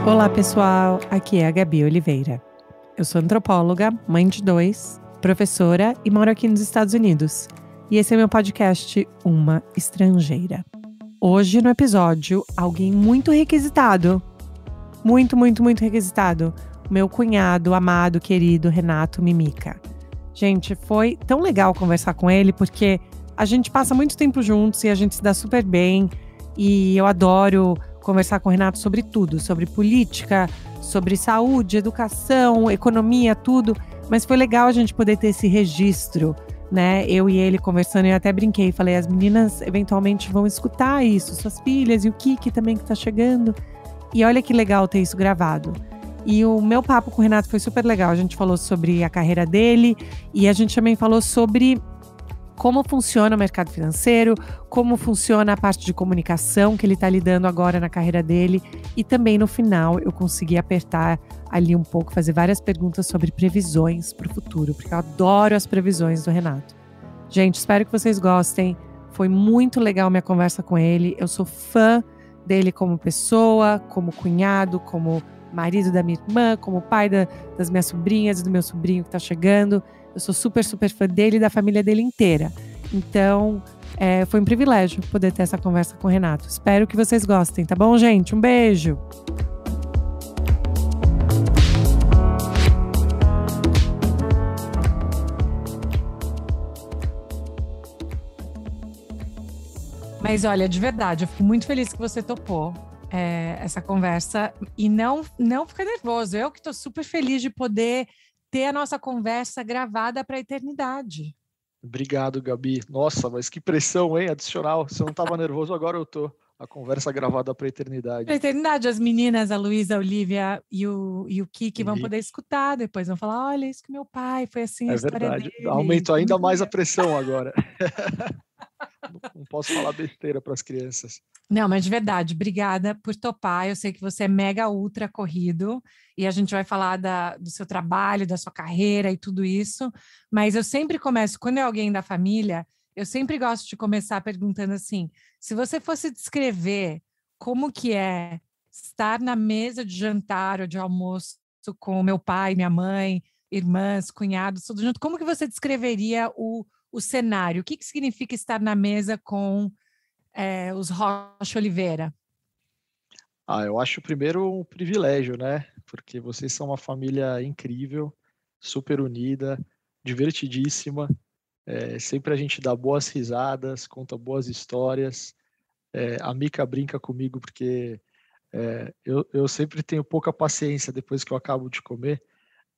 Olá, pessoal. Aqui é a Gabi Oliveira. Eu sou antropóloga, mãe de 2, professora e moro aqui nos Estados Unidos. E esse é meu podcast Uma Estrangeira. Hoje, no episódio, alguém muito requisitado. Muito requisitado. Meu cunhado, amado, querido Renato Mimica. Gente, foi tão legal conversar com ele, porque a gente passa muito tempo juntos e a gente se dá super bem. E eu adoro conversar com o Renato sobre tudo, sobre política, sobre saúde, educação, economia, tudo. Mas foi legal a gente poder ter esse registro, né? Eu e ele conversando, eu até brinquei, falei, as meninas eventualmente vão escutar isso, suas filhas e o Kiki também que tá chegando. E olha que legal ter isso gravado. E o meu papo com o Renato foi super legal. A gente falou sobre a carreira dele e a gente também falou sobre como funciona o mercado financeiro, como funciona a parte de comunicação que ele está lidando agora na carreira dele. E também no final eu consegui apertar ali um pouco, fazer várias perguntas sobre previsões para o futuro, porque eu adoro as previsões do Renato. Gente, espero que vocês gostem. Foi muito legal minha conversa com ele. Eu sou fã dele como pessoa, como cunhado, como marido da minha irmã, como pai das minhas sobrinhas e do meu sobrinho que está chegando. Eu sou super fã dele e da família dele inteira. Então, foi um privilégio poder ter essa conversa com o Renato. Espero que vocês gostem, tá bom, gente? Um beijo! Mas olha, de verdade, eu fico muito feliz que você topou essa conversa. E não fica nervoso. Eu que estou super feliz de poder ter a nossa conversa gravada para a eternidade. Obrigado, Gabi. Nossa, mas que pressão, hein? Adicional. Se eu não estava nervoso, agora eu tô. A conversa gravada para a eternidade. Para a eternidade, as meninas, a Luísa, a Olivia e o Kiki vão poder escutar depois. Vão falar, olha, isso que meu pai foi assim, a história verdade. dele. Aumentou ainda mais a pressão agora. Não posso falar besteira para as crianças. Não, mas de verdade, obrigada por topar. Eu sei que você é mega ultra corrido e a gente vai falar do seu trabalho, da sua carreira e tudo isso. Mas eu sempre começo, quando é alguém da família, eu sempre gosto de começar perguntando assim: se você fosse descrever como que é estar na mesa de jantar ou de almoço com meu pai, minha mãe, irmãs, cunhados, tudo junto, como que você descreveria o cenário? O que significa estar na mesa com os Rocha Oliveira? Eu acho primeiro um privilégio, né? Porque vocês são uma família incrível, super unida, divertidíssima. Sempre a gente dá boas risadas, conta boas histórias. A Mica brinca comigo porque eu sempre tenho pouca paciência depois que eu acabo de comer,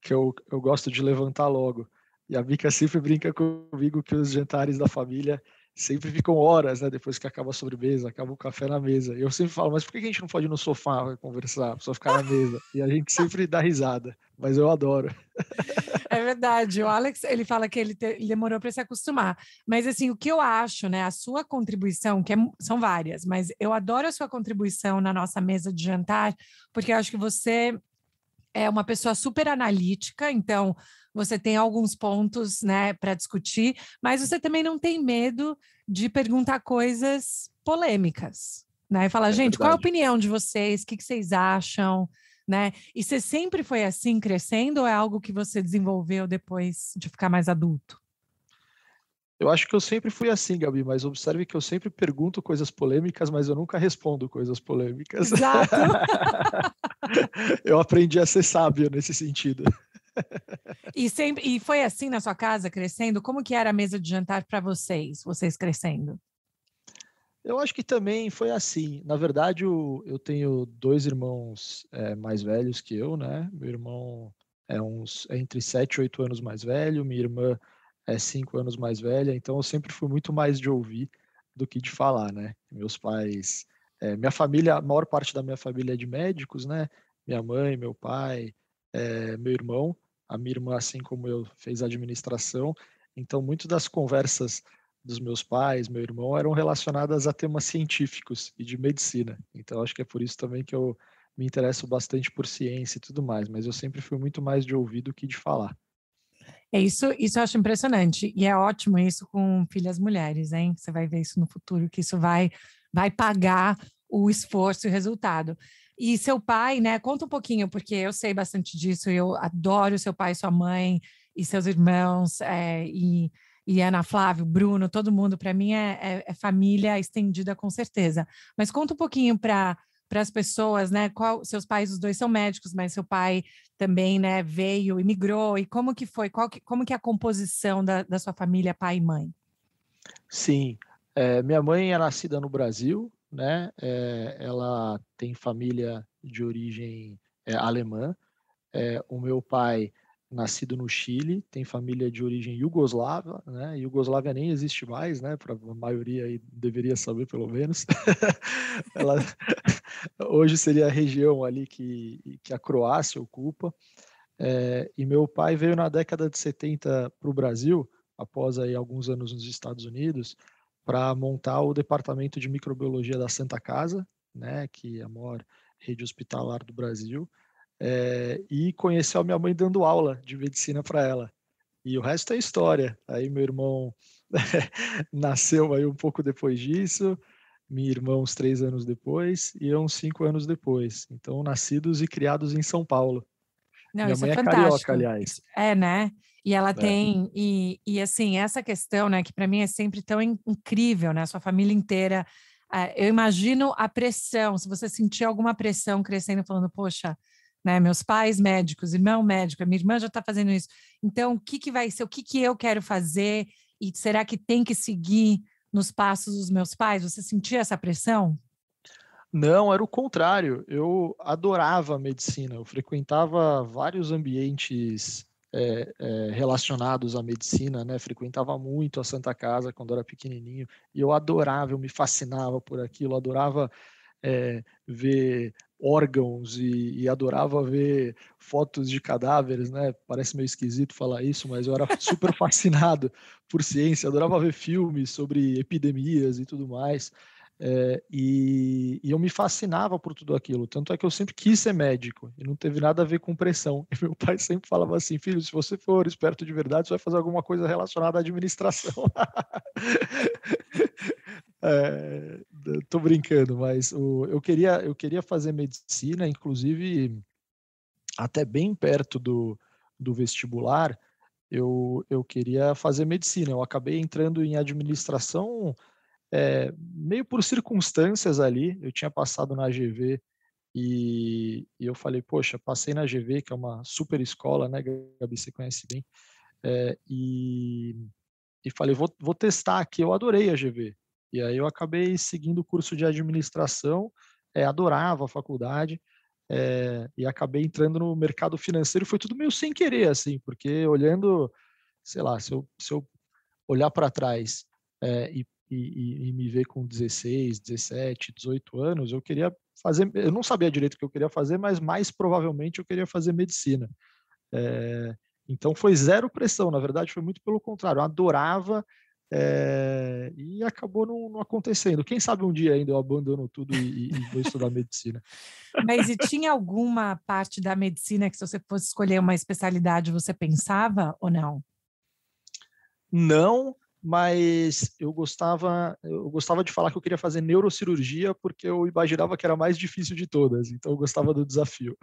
que eu gosto de levantar logo. E a Mica sempre brinca comigo que os jantares da família sempre ficam horas, né? Depois que acaba a sobremesa, acaba o café na mesa. E eu sempre falo, mas por que a gente não pode ir no sofá conversar, só ficar na mesa? E a gente sempre dá risada, mas eu adoro. É verdade, o Alex, ele fala que ele demorou para se acostumar. Mas assim, o que eu acho, né, a sua contribuição, são várias, mas eu adoro a sua contribuição na nossa mesa de jantar, porque eu acho que você é uma pessoa super analítica, então você tem alguns pontos, né, para discutir, mas você também não tem medo de perguntar coisas polêmicas, né? E falar, gente, qual é a opinião de vocês? O que vocês acham? Né? E você sempre foi assim, crescendo, ou é algo que você desenvolveu depois de ficar mais adulto? Eu acho que eu sempre fui assim, Gabi, mas observe que eu sempre pergunto coisas polêmicas, mas eu nunca respondo coisas polêmicas. Exato. Eu aprendi a ser sábio nesse sentido. E foi assim na sua casa, crescendo? Como que era a mesa de jantar para vocês crescendo? Eu acho que também foi assim. Na verdade, eu tenho 2 irmãos mais velhos que eu, né? Meu irmão é entre 7 e 8 anos mais velho, minha irmã é 5 anos mais velha, então eu sempre fui muito mais de ouvir do que de falar, né? Meus pais, minha família, a maior parte da minha família é de médicos, né? Minha mãe, meu pai, meu irmão, a minha irmã, assim como eu, fez administração, então muito das conversas dos meus pais, meu irmão, eram relacionadas a temas científicos e de medicina. Então, acho que é por isso também que eu me interesso bastante por ciência e tudo mais, mas eu sempre fui muito mais de ouvir do que de falar. Isso eu acho impressionante. E é ótimo isso com filhas mulheres, hein? Você vai ver isso no futuro, que isso vai pagar o esforço e o resultado. E seu pai, né? Conta um pouquinho, porque eu sei bastante disso, eu adoro seu pai, sua mãe e seus irmãos, e Ana Flávio, Bruno, todo mundo, para mim é família estendida com certeza. Mas conta um pouquinho para as pessoas, né? Seus pais, os dois são médicos, mas seu pai também, né, veio, imigrou, e como que foi? Como que é a composição da sua família, pai e mãe? Sim, minha mãe é nascida no Brasil, né? Ela tem família de origem alemã. O meu pai, nascido no Chile, tem família de origem iugoslava, né? Iugoslávia nem existe mais, né? Para a maioria aí deveria saber pelo menos. Ela hoje seria a região ali que a Croácia ocupa. E meu pai veio na década de 70 para o Brasil, após aí alguns anos nos Estados Unidos, para montar o departamento de microbiologia da Santa Casa, né? Que é a maior rede hospitalar do Brasil. E conheceu a minha mãe dando aula de medicina para ela. E o resto é história. Aí meu irmão nasceu aí um pouco depois disso, minha irmã uns 3 anos depois e eu uns 5 anos depois. Então, nascidos e criados em São Paulo. Não, Minha isso é mãe é carioca, fantástico. aliás. Né? E ela É. tem, e assim, essa questão, né, que para mim é sempre tão incrível, né? Sua família inteira. Eu imagino a pressão, se você sentir alguma pressão crescendo, falando, poxa, né, meus pais médicos, irmão médico, a minha irmã já está fazendo isso. Então, o que que vai ser, o que que eu quero fazer? E será que tem que seguir nos passos dos meus pais? Você sentia essa pressão? Não, era o contrário. Eu adorava medicina. Eu frequentava vários ambientes relacionados à medicina, né? Frequentava muito a Santa Casa quando era pequenininho e eu adorava, eu me fascinava por aquilo, adorava ver órgãos e adorava ver fotos de cadáveres, né? Parece meio esquisito falar isso, mas eu era super fascinado por ciência, adorava ver filmes sobre epidemias e tudo mais. E eu me fascinava por tudo aquilo, tanto é que eu sempre quis ser médico e não teve nada a ver com pressão. E meu pai sempre falava assim: filho, se você for esperto de verdade, você vai fazer alguma coisa relacionada à administração. Tô brincando, mas eu queria fazer medicina, inclusive até bem perto do vestibular, eu queria fazer medicina. Eu acabei entrando em administração meio por circunstâncias ali. Eu tinha passado na GV e eu falei, poxa, passei na GV, que é uma super escola, né, Gabi, você conhece bem, é, e, e falei, vou testar aqui. Eu adorei a GV. E aí eu acabei seguindo o curso de administração, adorava a faculdade, e acabei entrando no mercado financeiro. Foi tudo meio sem querer, assim, porque olhando, sei lá, se eu olhar para trás e me ver com 16, 17, 18 anos, eu queria fazer. Eu não sabia direito o que eu queria fazer, mas mais provavelmente eu queria fazer medicina. É, então foi zero pressão, na verdade foi muito pelo contrário, eu adorava e acabou não acontecendo. Quem sabe um dia ainda eu abandono tudo e vou estudar medicina. Mas e tinha alguma parte da medicina que, se você fosse escolher uma especialidade, você pensava ou não? Não, mas eu gostava de falar que eu queria fazer neurocirurgia porque eu imaginava que era a mais difícil de todas, então eu gostava do desafio.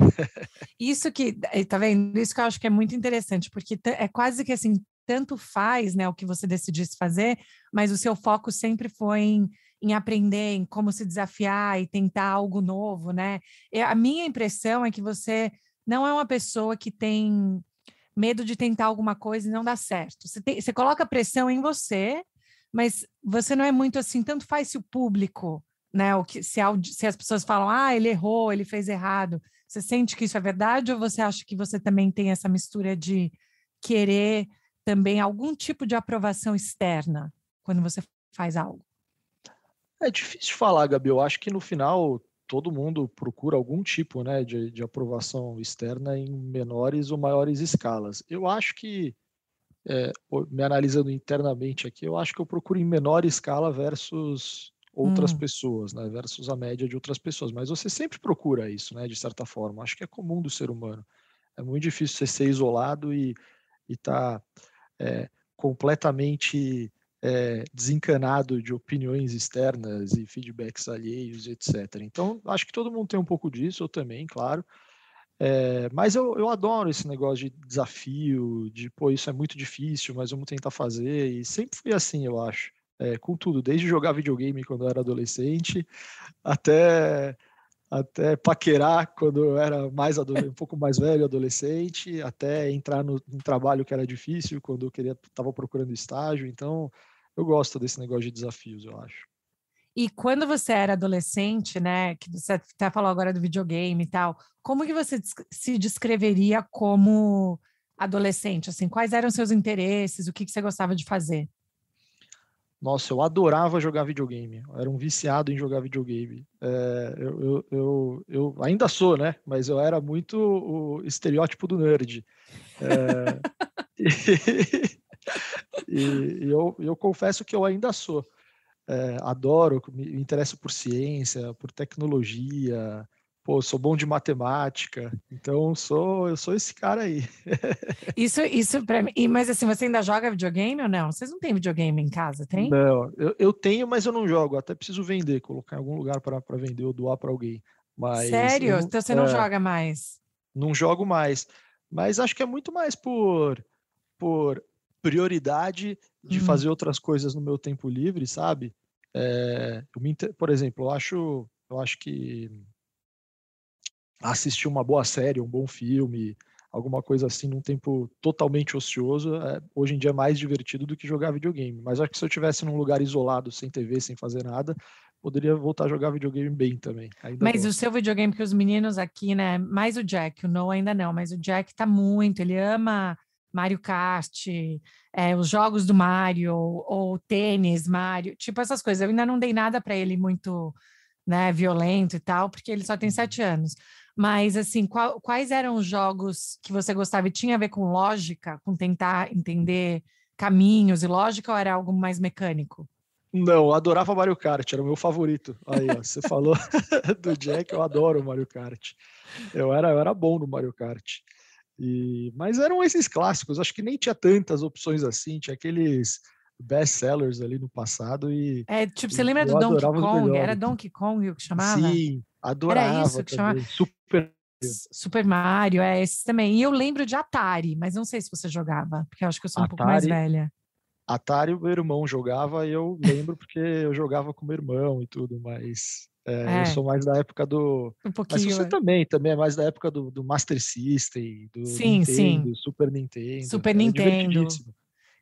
Isso que, tá vendo? Isso que eu acho que é muito interessante, porque é quase que assim, tanto faz, né, o que você decidisse fazer, mas o seu foco sempre foi em aprender, em como se desafiar e tentar algo novo, né? A minha impressão é que você não é uma pessoa que tem medo de tentar alguma coisa e não dar certo. Você coloca pressão em você, mas você não é muito assim, tanto faz se o público, né, se as pessoas falam, ele errou, ele fez errado. Você sente que isso é verdade ou você acha que você também tem essa mistura de querer também algum tipo de aprovação externa quando você faz algo? É difícil falar, Gabi. Eu acho que no final todo mundo procura algum tipo, né, de aprovação externa em menores ou maiores escalas. Eu acho que, me analisando internamente aqui, eu acho que eu procuro em menor escala versus outras Hum. pessoas, né, versus a média de outras pessoas. Mas você sempre procura isso, né, de certa forma. Acho que é comum do ser humano. É muito difícil você ser isolado e estar completamente desencanado de opiniões externas e feedbacks alheios, etc. Então, acho que todo mundo tem um pouco disso, eu também, claro. Mas eu adoro esse negócio de desafio, de, pô, isso é muito difícil, mas vamos tentar fazer. E sempre fui assim, eu acho. Com tudo, desde jogar videogame quando eu era adolescente, até paquerar quando eu era um pouco mais velho, adolescente, até entrar em trabalho que era difícil, quando eu estava procurando estágio. Então, eu gosto desse negócio de desafios, eu acho. E quando você era adolescente, né, que você até falou agora do videogame e tal, como que você se descreveria como adolescente? Assim, quais eram seus interesses? O que você gostava de fazer? Nossa, eu adorava jogar videogame. Eu era um viciado em jogar videogame. Eu ainda sou, né? Mas eu era muito o estereótipo do nerd. É, eu confesso que eu ainda sou. Adoro, me interesso por ciência, por tecnologia. Pô, sou bom de matemática. Então, eu sou esse cara aí. Isso para mim. Mas assim, você ainda joga videogame ou não? Vocês não têm videogame em casa, tem? Não, eu tenho, mas eu não jogo. Até preciso vender, colocar em algum lugar para vender ou doar para alguém. Mas eu Sério? não, Então você não joga mais? não jogo mais. Mas acho que é muito mais por prioridade de Hum. fazer outras coisas no meu tempo livre, sabe? Por exemplo, eu acho que assistir uma boa série, um bom filme, alguma coisa assim, num tempo totalmente ocioso, hoje em dia é mais divertido do que jogar videogame. Mas acho que se eu estivesse num lugar isolado, sem TV, sem fazer nada, poderia voltar a jogar videogame bem também. Ainda Mas o gosto. seu videogame, que os meninos aqui, né? Mais o Jack, o Noah ainda não, mas o Jack tá muito, ele ama Mario Kart, os jogos do Mario, ou tênis, Mario, tipo essas coisas. Eu ainda não dei nada para ele muito, né, violento e tal, porque ele só tem 7 anos. Mas, assim, quais eram os jogos que você gostava e tinha a ver com lógica, com tentar entender caminhos e lógica, ou era algo mais mecânico? Não, eu adorava Mario Kart, era o meu favorito. Aí, ó, você falou do Jack, eu adoro o Mario Kart. Eu era bom no Mario Kart. Mas eram esses clássicos, acho que nem tinha tantas opções assim, tinha aqueles best sellers ali no passado Tipo, você e lembra do eu Donkey adorava os Kong? Era melhores. Donkey Kong o que chamava? Sim, Era adorava isso que chamava também. Super Super Mario, esses também. E eu lembro de Atari, mas não sei se você jogava, porque eu acho que eu sou um pouco mais Atari, velha. Atari o meu irmão jogava e eu lembro porque eu jogava com meu irmão e tudo, mas eu É, sou mais da época do. um Mas pouquinho. você também é mais da época do Master System, do Sim, sim. Nintendo, Super Nintendo. Super Era Nintendo, divertidíssimo.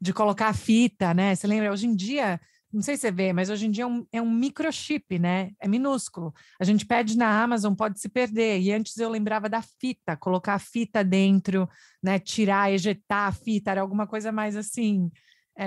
de colocar a fita, né? Você lembra? Hoje em dia, não sei se você vê, mas hoje em dia é um microchip, né? É minúsculo. A gente pede na Amazon, pode se perder. E antes eu lembrava da fita, colocar a fita dentro, né? Tirar, ejetar a fita, era alguma coisa mais assim.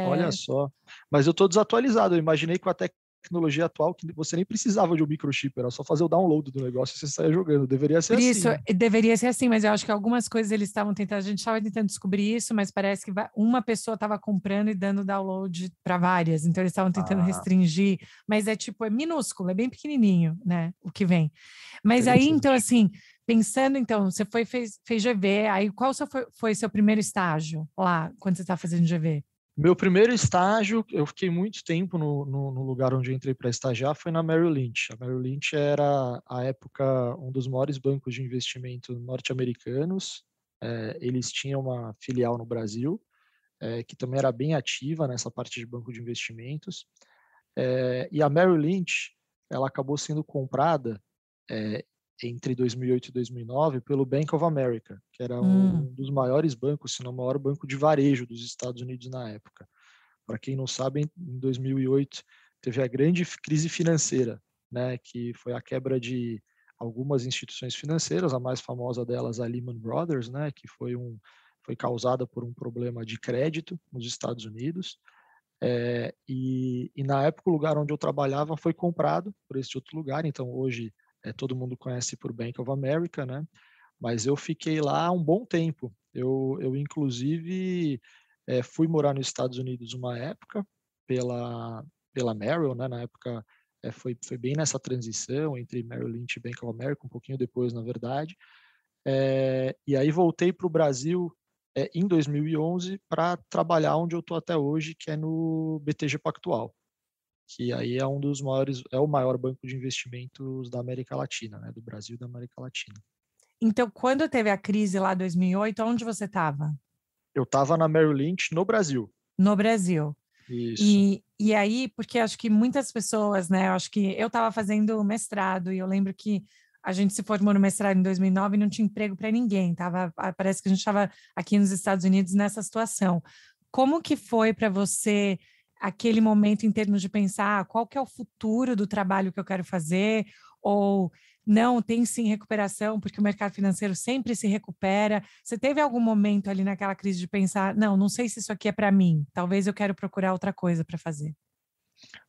Olha É, só. Mas eu estou desatualizado. Eu imaginei com a tecnologia atual que você nem precisava de um microchip, era só fazer o download do negócio e você saia jogando. Deveria ser por isso, assim. deveria ser assim, mas eu acho que algumas coisas eles estavam tentando, a gente estava tentando descobrir isso, mas parece que uma pessoa estava comprando e dando download para várias, então eles estavam tentando Ah, restringir, mas é minúsculo, é bem pequenininho, né, o que vem. Mas aí, então, interessante. assim, pensando, então, você fez GV, aí qual foi seu primeiro estágio lá, quando você está fazendo GV? Meu primeiro estágio, eu fiquei muito tempo no lugar onde eu entrei para estagiar, foi na Merrill Lynch. A Merrill Lynch era, à época, um dos maiores bancos de investimento norte-americanos. Eles tinham uma filial no Brasil, que também era bem ativa nessa parte de banco de investimentos. E a Merrill Lynch, ela acabou sendo comprada é, entre 2008 e 2009 pelo Bank of America, que era Hum, um dos maiores bancos, se não o maior banco de varejo dos Estados Unidos na época. Para quem não sabe, em 2008 teve a grande crise financeira, né, que foi a quebra de algumas instituições financeiras, a mais famosa delas a Lehman Brothers, né, que foi causada por um problema de crédito nos Estados Unidos. E na época o lugar onde eu trabalhava foi comprado por esse outro lugar, então hoje todo mundo conhece por Bank of America, né? Mas eu fiquei lá um bom tempo. Eu inclusive fui morar nos Estados Unidos uma época pela Merrill, né? Na época foi bem nessa transição entre Merrill Lynch e Bank of America, um pouquinho depois, na verdade. E aí voltei para o Brasil em 2011 para trabalhar onde eu estou até hoje, que é no BTG Pactual, que aí é um dos maiores, é o maior banco de investimentos da América Latina, né, do Brasil e da América Latina. Então, quando teve a crise lá em 2008, onde você estava? Eu estava na Merrill Lynch no Brasil. No Brasil. Isso. E aí, porque acho que muitas pessoas, né? Eu acho que eu estava fazendo mestrado e eu lembro que a gente se formou no mestrado em 2009 e não tinha emprego para ninguém. Parece que a gente estava aqui nos Estados Unidos nessa situação. Como que foi para você aquele momento em termos de pensar qual que é o futuro do trabalho que eu quero fazer? Ou não, tem sim recuperação, porque o mercado financeiro sempre se recupera. Você teve algum momento ali naquela crise de pensar, não, não sei se isso aqui é para mim, talvez eu quero procurar outra coisa para fazer?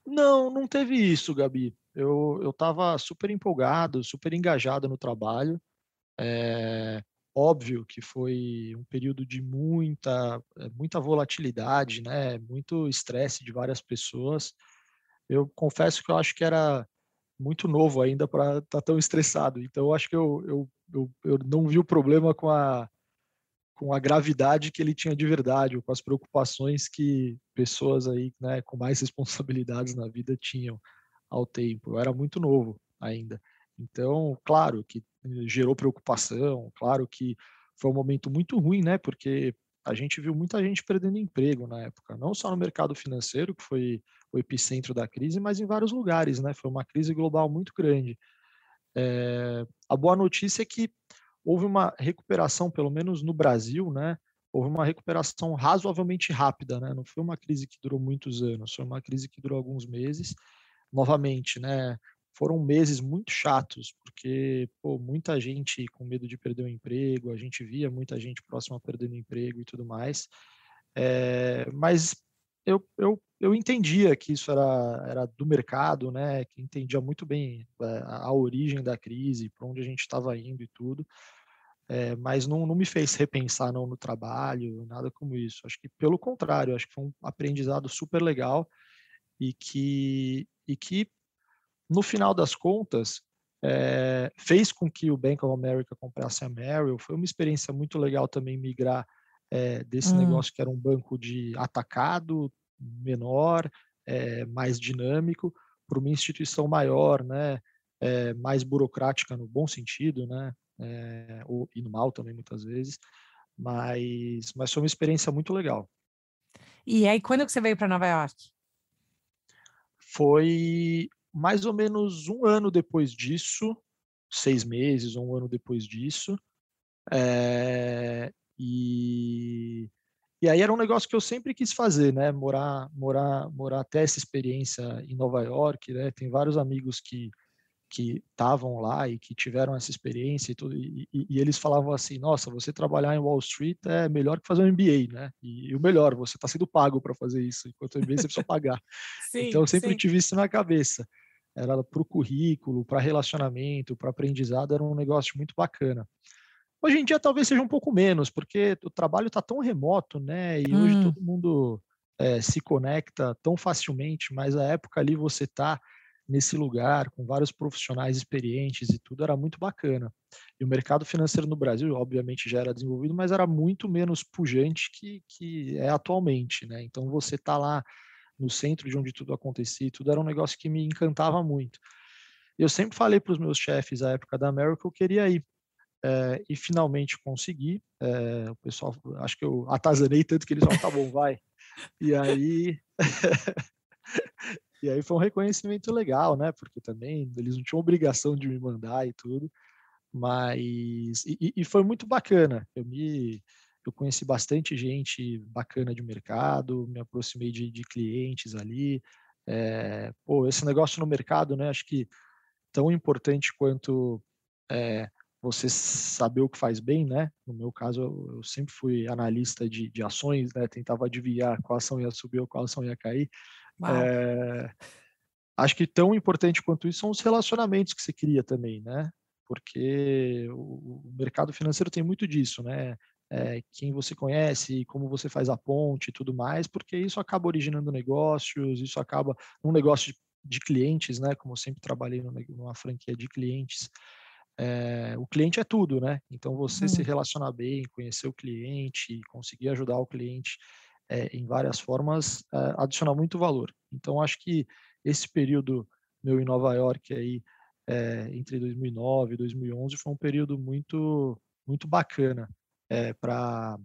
Não, não teve isso, Gabi. Eu estava super empolgado, super engajado no trabalho. É óbvio que foi um período de muita volatilidade, né? Muito estresse de várias pessoas. Eu confesso que eu acho que era muito novo ainda para estar tão estressado. Então, eu acho que eu não vi o problema com a gravidade que ele tinha de verdade, ou com as preocupações que pessoas aí, né, com mais responsabilidades na vida tinham ao tempo. Eu era muito novo ainda. Então, claro que gerou preocupação, claro que foi um momento muito ruim, né, porque a gente viu muita gente perdendo emprego na época, não só no mercado financeiro, que foi o epicentro da crise, mas em vários lugares, né? Foi uma crise global muito grande. A boa notícia é que houve uma recuperação, pelo menos no Brasil, né? Houve uma recuperação razoavelmente rápida, né? Não foi uma crise que durou muitos anos, foi uma crise que durou alguns meses. Novamente, né? Foram meses muito chatos, porque pô, muita gente com medo de perder o emprego, a gente via muita gente próxima perdendo o emprego e tudo mais. Mas eu entendia que isso era do mercado, né? Que entendia muito bem a origem da crise, para onde a gente estava indo e tudo. Mas não me fez repensar não no trabalho, nada como isso. Acho que pelo contrário, acho que foi um aprendizado super legal e que no final das contas fez com que o Bank of America comprasse a Merrill. Foi uma experiência muito legal também migrar desse Hum. negócio que era um banco de atacado menor, mais dinâmico, para uma instituição maior, né, mais burocrática no bom sentido, né, e no mal também muitas vezes, mas foi uma experiência muito legal. E aí, quando que você veio para Nova York? Foi mais ou menos um ano depois disso, 6 meses ou um ano depois disso, eh, e e aí era um negócio que eu sempre quis fazer, né, morar até essa experiência em Nova York, né, tem vários amigos que estavam lá e que tiveram essa experiência e tudo, e eles falavam assim: "Nossa, você trabalhar em Wall Street é melhor que fazer um MBA, né, e o melhor, você está sendo pago para fazer isso, enquanto o MBA você precisa pagar". Então Sim, eu sempre sim. tive isso na cabeça. Era para o currículo, para relacionamento, para aprendizado, era um negócio muito bacana. Hoje em dia talvez seja um pouco menos, porque o trabalho está tão remoto, né, e hoje Hum. todo mundo, se conecta tão facilmente, mas a época ali você tá nesse lugar com vários profissionais experientes e tudo, era muito bacana. E o mercado financeiro no Brasil, obviamente, já era desenvolvido, mas era muito menos pujante que é atualmente, né. Então você tá lá no centro de onde tudo acontecia e tudo, era um negócio que me encantava muito. Eu sempre falei para os meus chefes à época da Merrill que eu queria ir, e finalmente consegui. O pessoal, acho que eu atazanei tanto que eles falaram: "Tá bom, vai". E aí e aí foi um reconhecimento legal, né, porque também eles não tinham obrigação de me mandar e tudo, mas e foi muito bacana. Eu conheci bastante gente bacana de mercado, me aproximei de clientes ali. Pô, esse negócio no mercado, né, acho que tão importante quanto, eh, você saber o que faz bem, né, no meu caso eu sempre fui analista de ações, né, tentava adivinhar qual ação ia subir ou qual ação ia cair. Uau. Eh, Acho que tão importante quanto isso são os relacionamentos que você cria também, né, porque o mercado financeiro tem muito disso, né, quem você conhece, como você faz a ponte e tudo mais, porque isso acaba originando negócios, isso acaba um negócio de clientes, né, como eu sempre trabalhei numa franquia de clientes, o cliente é tudo, né? Então, você se Uhum. relacionar bem, conhecer o cliente, conseguir ajudar o cliente em várias formas, adiciona muito valor. Então, acho que esse período meu em Nova York aí, entre 2009 e 2011 foi um período muito, muito bacana para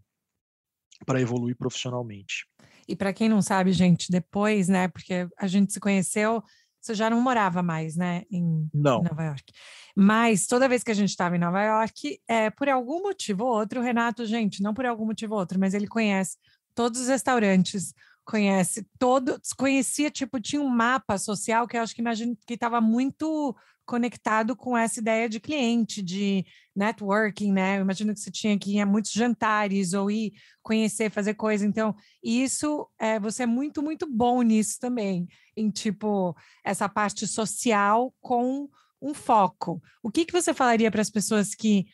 evoluir profissionalmente. E para quem não sabe, gente, depois, né, porque a gente se conheceu, você já não morava mais, né, em Não. Nova York. Mas toda vez que a gente estava em Nova York, por algum motivo ou outro, o Renato, gente, não por algum motivo ou outro, mas ele conhece todos os restaurantes, conhece todos, conhecia, tipo, tinha um mapa social que eu acho que imagino que estava muito conectado com essa ideia de cliente, de networking, né? Eu imagino que você tinha que ir a muitos jantares ou ir conhecer, fazer coisa. Então, isso, você é muito, muito bom nisso também, em tipo, essa parte social com um foco. O que que você falaria para as pessoas que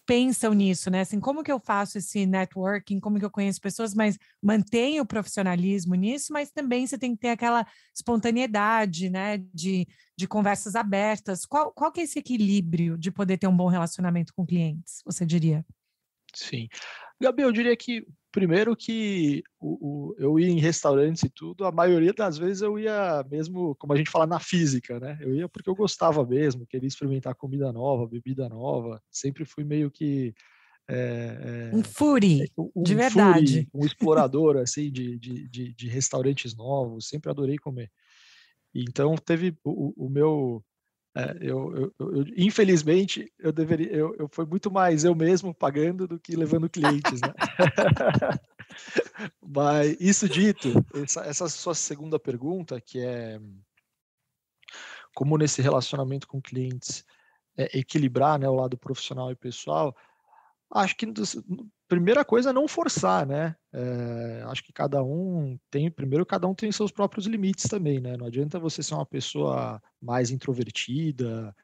pensam nisso, né? Assim, como que eu faço esse networking, como que eu conheço pessoas, mas mantenho o profissionalismo nisso, mas também você tem que ter aquela espontaneidade, né? De conversas abertas. Qual que é esse equilíbrio de poder ter um bom relacionamento com clientes, você diria? Sim. Gabi, eu diria que, primeiro que eu ia em restaurantes e tudo, a maioria das vezes eu ia mesmo, como a gente fala, na física, né? Eu ia porque eu gostava mesmo, queria experimentar comida nova, bebida nova. Sempre fui meio que Um foodie, de um foodie, verdade. um explorador, assim, de restaurantes novos. Sempre adorei comer. Então, teve o meu infelizmente, eu fui muito mais eu mesmo pagando do que levando clientes, né. Mas isso dito, essa sua segunda pergunta, que é como nesse relacionamento com clientes, equilibrar, né, o lado profissional e pessoal, acho que primeira coisa é não forçar, né. Acho que cada um tem seus próprios limites também, né. Não adianta você ser uma pessoa mais introvertida,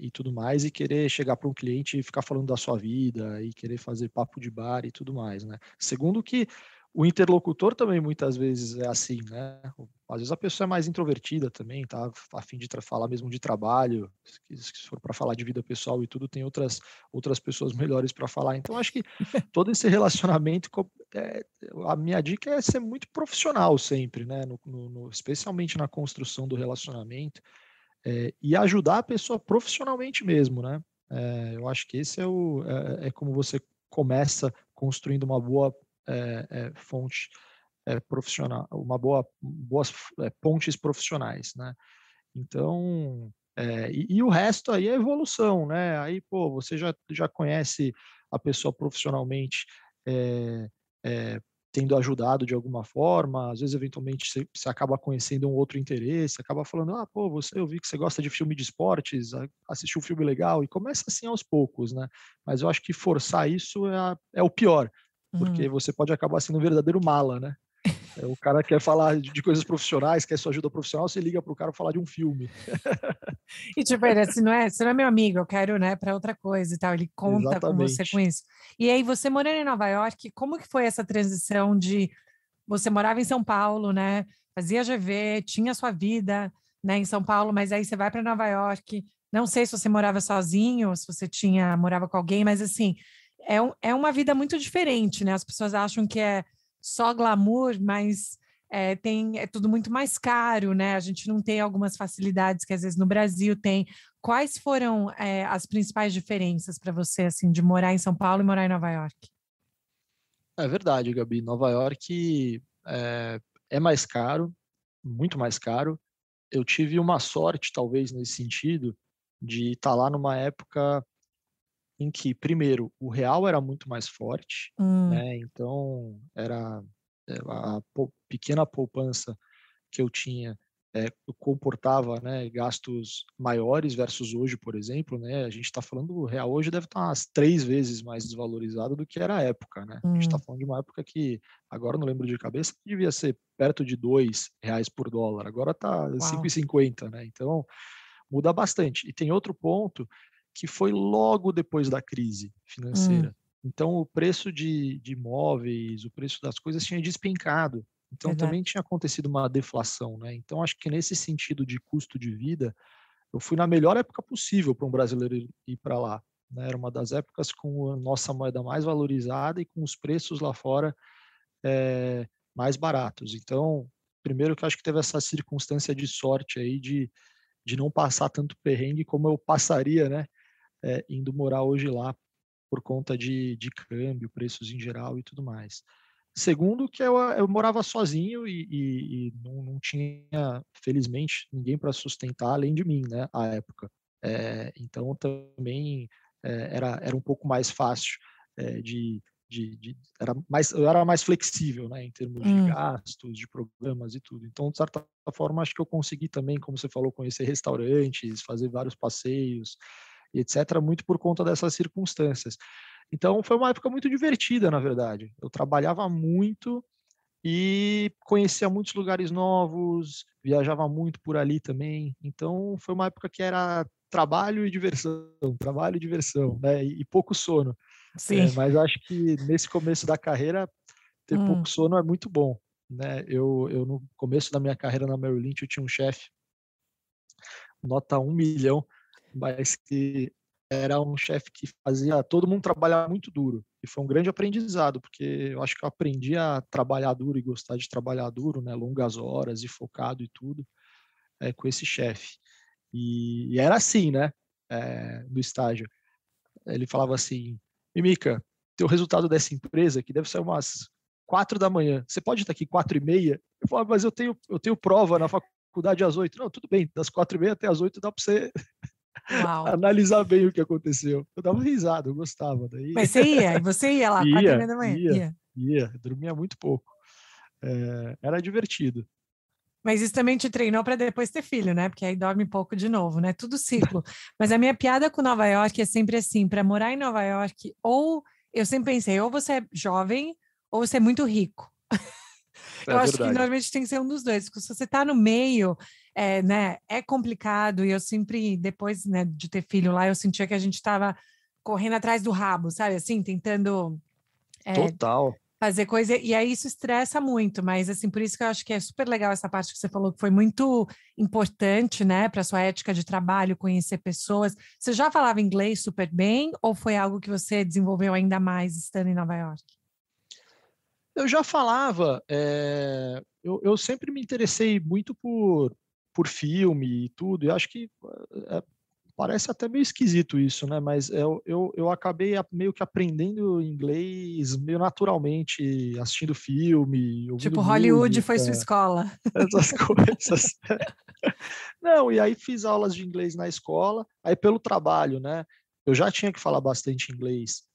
e tudo mais, e querer chegar para um cliente e ficar falando da sua vida, e querer fazer papo de bar e tudo mais, né. Segundo que o interlocutor também muitas vezes é assim, né. Às vezes a pessoa é mais introvertida também, tá a fim de falar mesmo de trabalho, se for para falar de vida pessoal e tudo, tem outras pessoas melhores para falar. Então acho que todo esse relacionamento a minha dica é ser muito profissional sempre, né, especialmente na construção do relacionamento, e ajudar a pessoa profissionalmente mesmo, né. Eu acho que esse é como você começa construindo uma boa, fonte, profissional, boas pontes profissionais, né. Então, e o resto aí é evolução, né, aí, pô, você já conhece a pessoa profissionalmente, eh eh, tendo ajudado de alguma forma, às vezes, eventualmente, você acaba conhecendo um outro interesse, acaba falando: "Ah, pô, eu vi que você gosta de filme de esportes, assistiu um filme legal", e começa assim aos poucos, né. Mas eu acho que forçar isso é o pior, porque Uhum. você pode acabar sendo um verdadeiro mala, né. O cara quer falar de coisas profissionais, quer sua ajuda profissional, você liga para o cara falar de um filme. E tipo, ele assim, você não é meu amigo, eu quero, né, para outra coisa e tal, ele conta com você com Exatamente. isso. E aí você morando em Nova York, como que foi essa transição de você morava em São Paulo, né, fazia GV, tinha sua vida, né, em São Paulo, mas aí você vai para Nova York, não sei se você morava sozinho, se você morava com alguém, mas assim, é uma vida muito diferente, né, as pessoas acham que é só glamour, mas é tudo muito mais caro, né? A gente não tem algumas facilidades que às vezes no Brasil tem. Quais foram as principais diferenças para você, assim, de morar em São Paulo e morar em Nova York? É verdade, Gabi. Nova York é mais caro, muito mais caro. Eu tive uma sorte, talvez, nesse sentido, de estar lá numa época em que, primeiro, o real era muito mais forte, Hum, né? Então, a pequena poupança que eu tinha, comportava, né, gastos maiores versus hoje, por exemplo, né, a gente está falando o real hoje deve estar umas 3 vezes mais desvalorizado do que era a época, né. A gente está hum, falando de uma época que, agora eu não lembro de cabeça, devia ser perto de R$ 2 por dólar, agora está cinco e uau. cinquenta, né, então muda bastante. E tem outro ponto, que foi logo depois da crise Hum, financeira. Então o preço de imóveis, o preço das coisas tinha despencado. Então verdade. também tinha acontecido uma deflação, né. Então acho que nesse sentido de custo de vida, eu fui na melhor época possível para um brasileiro ir para lá, né? Era uma das épocas com a nossa moeda mais valorizada e com os preços lá fora mais baratos. Então, primeiro que eu acho que teve essa circunstância de sorte aí de não passar tanto perrengue como eu passaria, né, indo morar hoje lá por conta de câmbio, preços em geral e tudo mais. Segundo, que eu morava sozinho e não tinha, felizmente, ninguém para sustentar além de mim, né, à época. Então também era um pouco mais fácil eu era mais flexível, né, em termos de gastos, de programas e tudo. Então, de certa forma, acho que eu consegui também, como você falou, conhecer restaurantes, fazer vários passeios e etc., muito por conta dessas circunstâncias. Então, foi uma época muito divertida, na verdade. Eu trabalhava muito e conhecia muitos lugares novos, viajava muito por ali também. Então, foi uma época que era trabalho e diversão, né? E pouco sono. Sim. Mas acho que nesse começo da carreira, ter pouco sono é muito bom, né? Eu no começo da minha carreira na Merrill Lynch, eu tinha um chefe, nota 1 milhão, mas que era um chefe que fazia todo mundo trabalhar muito duro. E foi um grande aprendizado, porque eu acho que eu aprendi a trabalhar duro e gostar de trabalhar duro, né? Longas horas e focado e tudo, com esse chefe. E era assim, né? No estágio. Ele falava assim: Mimica, teu resultado dessa empresa, que deve ser umas 4 da manhã, você pode estar aqui 4h30? Eu falava, mas eu tenho prova na faculdade às 8. Não, tudo bem, das 4h30 até às 8 dá para você Uau. analisar bem o que aconteceu. Eu dava risada, eu gostava. Daí Mas você ia lá, 4h30 ia, da manhã? ia, Ia. ia, dormia muito pouco. Era divertido. Mas isso também te treinou para depois ter filho, né? Porque aí dorme pouco de novo, né? Tudo ciclo. Mas a minha piada com Nova York é sempre assim: para morar em Nova York, ou eu sempre pensei, ou você é jovem, ou você é muito rico. Eu É acho que verdade. normalmente tem que ser um dos dois, porque se você está no meio, né, é complicado. E eu sempre, depois, né, de ter filho lá, eu sentia que a gente estava correndo atrás do rabo, sabe? Assim, tentando Total. fazer coisa, e aí isso estressa muito, mas assim, por isso que eu acho que é super legal essa parte que você falou, que foi muito importante, né, para sua ética de trabalho, conhecer pessoas. Você já falava inglês super bem, ou foi algo que você desenvolveu ainda mais estando em Nova York? Eu já falava, eu sempre me interessei muito por filme e tudo, e acho que parece até meio esquisito isso, né? Mas eu acabei meio que aprendendo inglês meio naturalmente, assistindo filme, ouvindo Tipo, Hollywood foi música, sua escola. essas coisas. Não, e aí fiz aulas de inglês na escola, aí pelo trabalho, né? Eu já tinha que falar bastante inglês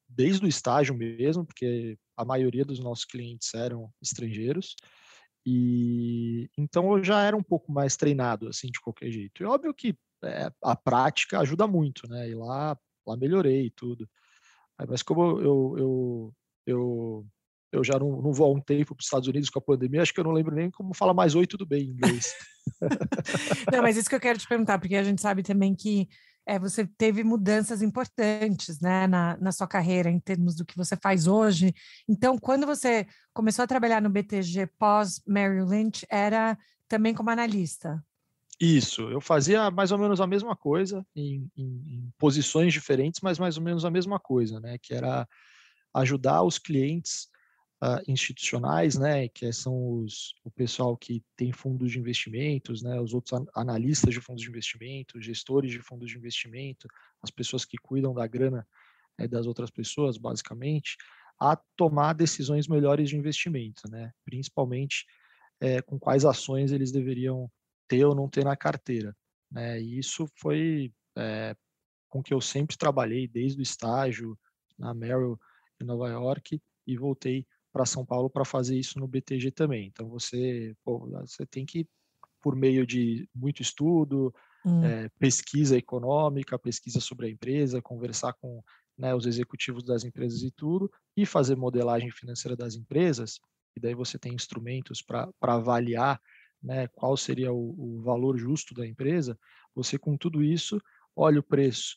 desde o estágio mesmo, porque a maioria dos nossos clientes eram estrangeiros. E então eu já era um pouco mais treinado, assim, de qualquer jeito. E óbvio que a prática ajuda muito, né? E lá melhorei e tudo. Mas como eu já não vou há um tempo para os Estados Unidos com a pandemia, acho que eu não lembro nem como falar mais oi, tudo bem em inglês. Não, mas isso que eu quero te perguntar, porque a gente sabe também que você teve mudanças importantes, né, na sua carreira, em termos do que você faz hoje. Então, quando você começou a trabalhar no BTG pós Merrill Lynch, era também como analista? Isso, eu fazia mais ou menos a mesma coisa, em posições diferentes, mas mais ou menos a mesma coisa, né? Que era ajudar os clientes institucionais, né, que são o pessoal que tem fundos de investimentos, né, os outros analistas de fundos de investimento, gestores de fundos de investimento, as pessoas que cuidam da grana das outras pessoas, basicamente, a tomar decisões melhores de investimento, né, principalmente com quais ações eles deveriam ter ou não ter na carteira, né, e isso foi com que eu sempre trabalhei desde o estágio na Merrill em Nova York e voltei para São Paulo para fazer isso no BTG também. Então você tem que, por meio de muito estudo, pesquisa econômica, pesquisa sobre a empresa, conversar com, né, os executivos das empresas e tudo, e fazer modelagem financeira das empresas, e daí você tem instrumentos para avaliar, né, qual seria o valor justo da empresa. Você, com tudo isso, olha o preço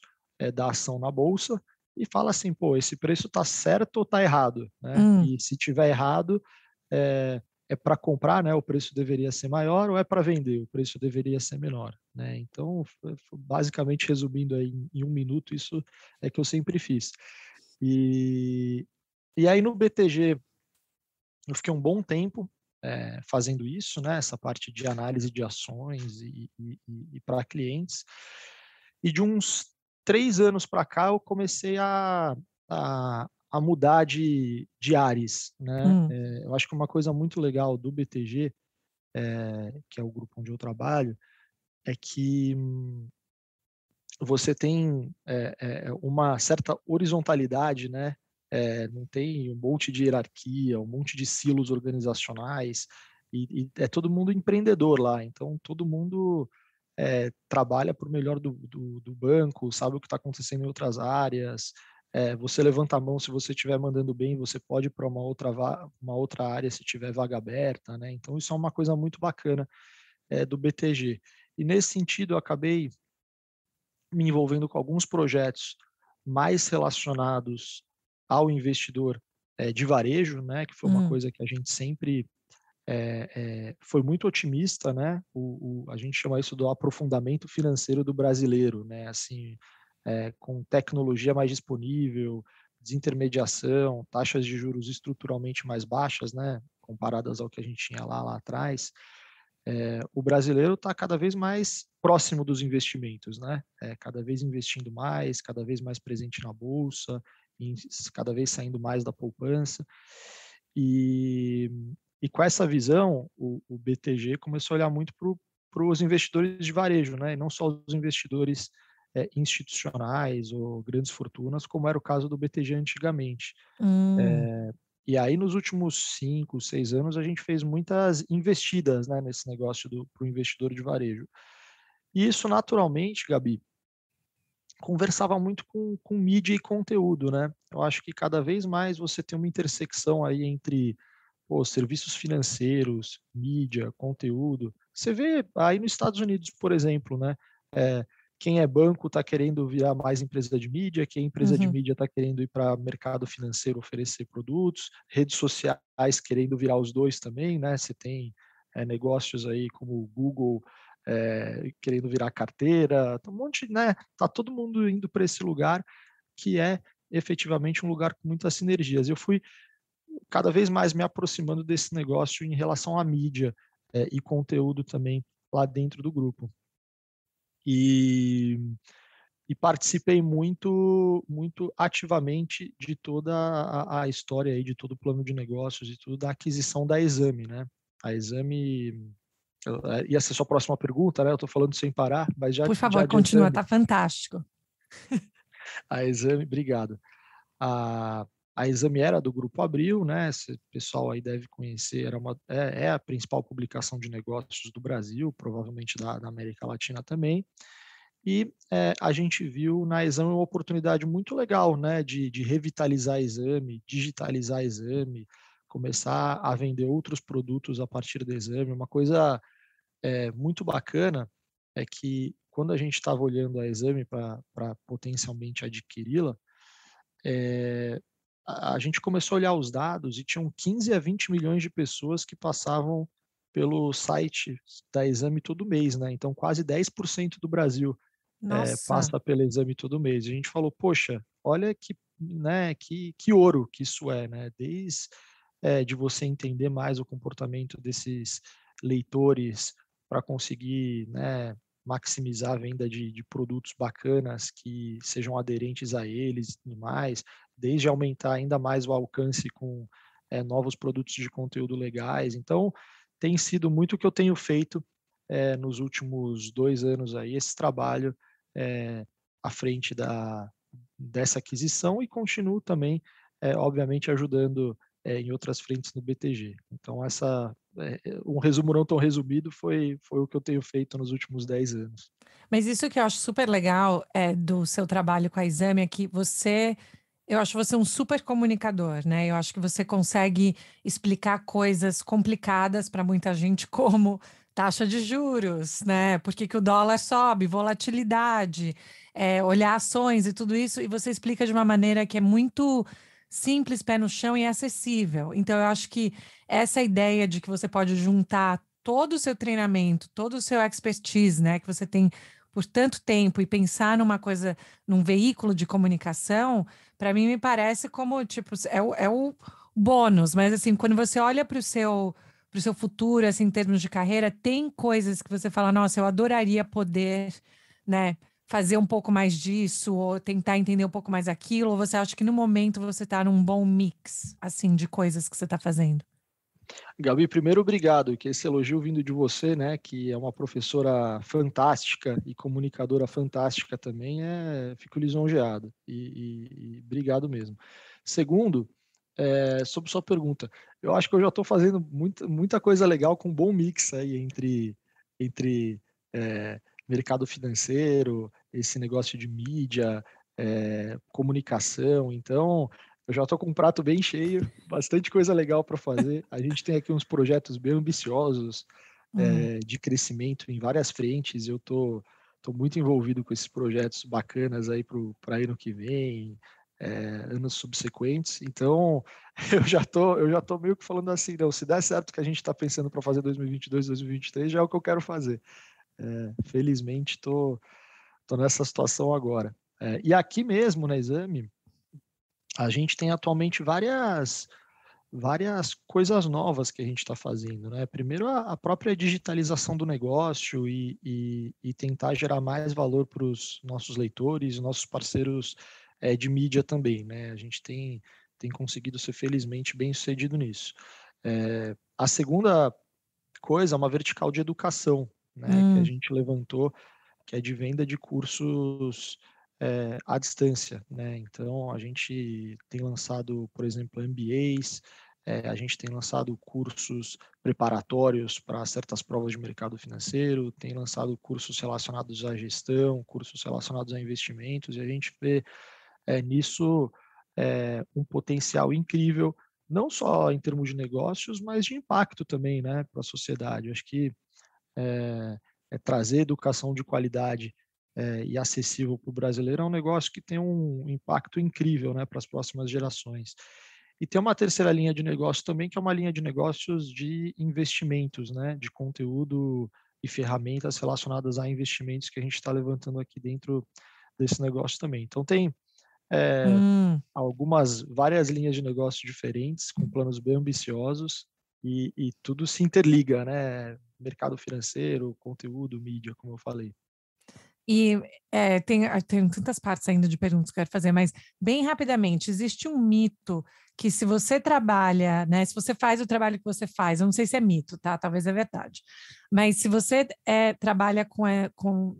da ação na bolsa e fala assim, pô, esse preço está certo ou está errado, né? Hum, E se tiver errado, é para comprar, né, o preço deveria ser maior, ou é para vender, o preço deveria ser menor, né? Então, basicamente, resumindo aí em 1 minuto, isso é que eu sempre fiz. E, e aí no BTG eu fiquei um bom tempo fazendo isso, né, essa parte de análise de ações e para clientes. E de uns 3 anos para cá eu comecei a mudar de ares, né? Hum, Eu acho que uma coisa muito legal do BTG, que é o grupo onde eu trabalho, é que você tem uma certa horizontalidade, né? Não tem um monte de hierarquia, um monte de silos organizacionais, e é todo mundo empreendedor lá, então todo mundo trabalha para o melhor do banco, sabe o que está acontecendo em outras áreas. Você levanta a mão se você estiver mandando bem, você pode ir para uma outra área se tiver vaga aberta, né? Então isso é uma coisa muito bacana do BTG. E nesse sentido eu acabei me envolvendo com alguns projetos mais relacionados ao investidor de varejo, né, que foi uma hum, coisa que a gente sempre foi muito otimista, né? A gente chama isso do aprofundamento financeiro do brasileiro, né? Assim, com tecnologia mais disponível, desintermediação, taxas de juros estruturalmente mais baixas, né? Comparadas ao que a gente tinha lá atrás. O brasileiro está cada vez mais próximo dos investimentos, né? Cada vez investindo mais, cada vez mais presente na bolsa, cada vez saindo mais da poupança. E, e com essa visão, o BTG começou a olhar muito para os investidores de varejo, né? E não só os investidores institucionais ou grandes fortunas, como era o caso do BTG antigamente. hum. E aí, nos últimos 5, 6 anos, a gente fez muitas investidas, né, nesse negócio para o investidor de varejo. E isso, naturalmente, Gabi, conversava muito com mídia e conteúdo, né? Eu acho que cada vez mais você tem uma intersecção aí entre serviços financeiros, mídia, conteúdo. Você vê aí nos Estados Unidos, por exemplo, né? É, quem é banco está querendo virar mais empresa de mídia, quem é empresa de Uhum. mídia está querendo ir para mercado financeiro oferecer produtos, redes sociais querendo virar os dois também, né? Você tem negócios aí como o Google querendo virar carteira, um monte, né? Tá todo mundo indo para esse lugar que é efetivamente um lugar com muitas sinergias. Eu fui cada vez mais me aproximando desse negócio em relação à mídia e conteúdo também lá dentro do grupo. E, e participei muito ativamente de toda a história aí, de todo o plano de negócios e tudo da aquisição da Exame, né? A Exame ia ser sua próxima pergunta, né? Eu estou falando sem parar, mas Por já favor, continua, adiantando, tá fantástico. a Exame, obrigado. A, a Exame era do Grupo Abril, né? Esse pessoal aí deve conhecer, é a principal publicação de negócios do Brasil, provavelmente da América Latina também. E a gente viu na Exame uma oportunidade muito legal, né? De revitalizar a Exame, digitalizar a Exame, começar a vender outros produtos a partir da Exame. Uma coisa muito bacana é que quando a gente estava olhando a Exame para potencialmente adquiri-la, é, a gente começou a olhar os dados e tinham 15 a 20 milhões de pessoas que passavam pelo site da Exame todo mês, né? Então, quase 10% do Brasil Nossa, passa pelo Exame todo mês. E a gente falou, poxa, olha né, que ouro que isso é, né? Desde de você entender mais o comportamento desses leitores para conseguir, né, maximizar a venda de produtos bacanas que sejam aderentes a eles e tudo mais, desde aumentar ainda mais o alcance com novos produtos de conteúdo legais. Então, tem sido muito o que eu tenho feito nos últimos 2 anos aí, esse trabalho à frente dessa aquisição e continuo também, obviamente, ajudando em outras frentes no BTG. Então, um resumo não tão resumido foi o que eu tenho feito nos últimos 10 anos. mas isso que eu acho super legal do seu trabalho com a Exame é que eu acho você um super comunicador, né? Eu acho que você consegue explicar coisas complicadas para muita gente, como taxa de juros, né? Por que que o dólar sobe, volatilidade, olhar ações e tudo isso, e você explica de uma maneira que é muito simples, pé no chão e acessível. Então, eu acho que essa ideia de que você pode juntar todo o seu treinamento, todo o seu expertise, né, que você tem por tanto tempo e pensar numa coisa, num veículo de comunicação, para mim me parece como, tipo, é o bônus, mas assim, quando você olha para o seu futuro, assim, em termos de carreira, tem coisas que você fala, nossa, eu adoraria poder, né, fazer um pouco mais disso, ou tentar entender um pouco mais aquilo, ou você acha que no momento você está num bom mix, assim, de coisas que você está fazendo? Gabi, primeiro, obrigado, que esse elogio vindo de você, né, que é uma professora fantástica e comunicadora fantástica também, fico lisonjeado e obrigado mesmo. Segundo, sobre sua pergunta, eu acho que eu já estou fazendo muita coisa legal com um bom mix aí entre mercado financeiro, esse negócio de mídia, comunicação, então eu já estou com um prato bem cheio, bastante coisa legal para fazer. A gente tem aqui uns projetos bem ambiciosos, Hum. de crescimento em várias frentes. Eu tô muito envolvido com esses projetos bacanas aí para ano que vem, anos subsequentes. Então, eu já tô meio que falando assim, não, se der certo o que a gente está pensando para fazer 2022, 2023, já é o que eu quero fazer. Felizmente, tô nessa situação agora. E aqui mesmo na Exame, a gente tem atualmente várias coisas novas que a gente está fazendo, né? Primeiro, a própria digitalização do negócio e tentar gerar mais valor para os nossos leitores, nossos parceiros de mídia também, né? A gente tem conseguido ser felizmente bem sucedido nisso. A segunda coisa é uma vertical de educação, né? Que a Hum. gente levantou, que é de venda de cursos à distância, né? Então, a gente tem lançado, por exemplo, MBAs, a gente tem lançado cursos preparatórios para certas provas de mercado financeiro, tem lançado cursos relacionados à gestão, cursos relacionados a investimentos, e a gente vê nisso um potencial incrível, não só em termos de negócios, mas de impacto também, né, para a sociedade. Eu acho que trazer educação de qualidade e acessível para o brasileiro é um negócio que tem um impacto incrível, né, para as próximas gerações. E tem uma terceira linha de negócio também, que é uma linha de negócios de investimentos, né, de conteúdo e ferramentas relacionadas a investimentos que a gente está levantando aqui dentro desse negócio também. Então tem é, Hum. várias linhas de negócio diferentes, com planos bem ambiciosos, e tudo se interliga, né? Mercado financeiro, conteúdo, mídia, como eu falei. E tem tantas partes ainda de perguntas que eu quero fazer, mas bem rapidamente, existe um mito que se você trabalha, né, se você faz o trabalho que você faz, eu não sei se é mito, tá? Talvez é verdade. Mas se você trabalha